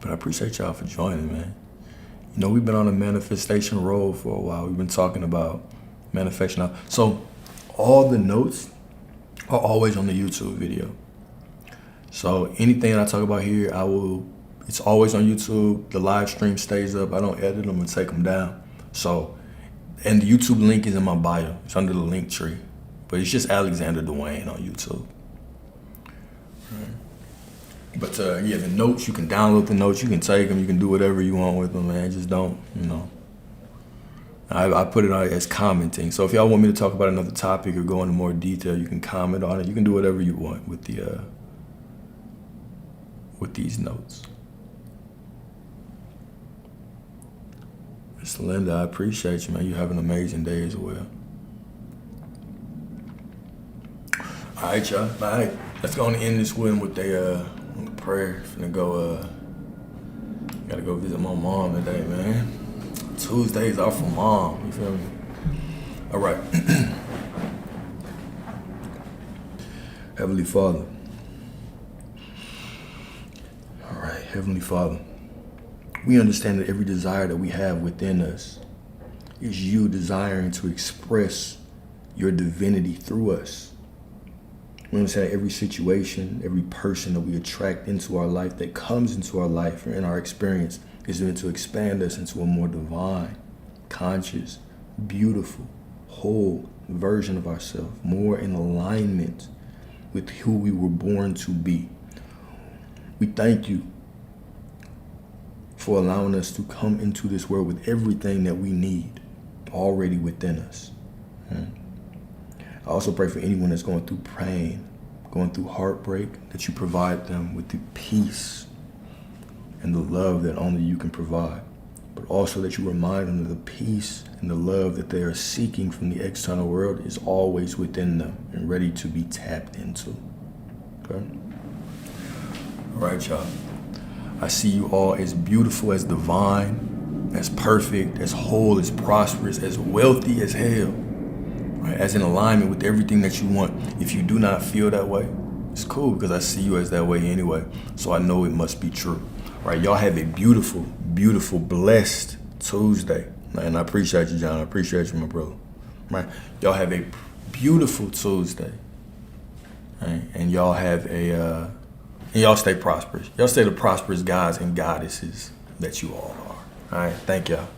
But I appreciate y'all for joining, man. We've been on a manifestation roll for a while. We've been talking about manifestation. So all the notes are always on the YouTube video. So anything I talk about here, it's always on YouTube. The live stream stays up. I don't edit them and take them down. So, and the YouTube link is in my bio. It's under the link tree. But it's just Alexander Dwayne on YouTube. But the notes, you can download the notes, you can take them, you can do whatever you want with them, man. Just don't, I put it on as commenting. So if y'all want me to talk about another topic or go into more detail, you can comment on it. You can do whatever you want with these notes. Miss Linda, I appreciate you, man. You have an amazing day as well. All right, y'all. All right, let's go and end this one with a prayer. Finna go. Gotta go visit my mom today, man. Tuesdays are for mom. You feel me? All right. Heavenly Father. All right, Heavenly Father. We understand that every desire that we have within us is you desiring to express your divinity through us. We understand that every situation, every person that we attract into our life, that comes into our life or in our experience, is meant to expand us into a more divine, conscious, beautiful, whole version of ourselves, more in alignment with who we were born to be. We thank you for allowing us to come into this world with everything that we need already within us. I also pray for anyone that's going through pain, going through heartbreak, that you provide them with the peace and the love that only you can provide, but also that you remind them that the peace and the love that they are seeking from the external world is always within them and ready to be tapped into. Okay? All right, y'all. I see you all as beautiful, as divine, as perfect, as whole, as prosperous, as wealthy as hell, right? As in alignment with everything that you want. If you do not feel that way, it's cool because I see you as that way anyway, so I know it must be true. Right, y'all have a beautiful, beautiful, blessed Tuesday. And I appreciate you, John. I appreciate you, my brother. Right, y'all have a beautiful Tuesday. Right, and y'all have and y'all stay prosperous. Y'all stay the prosperous guys and goddesses that you all are. All right, thank y'all.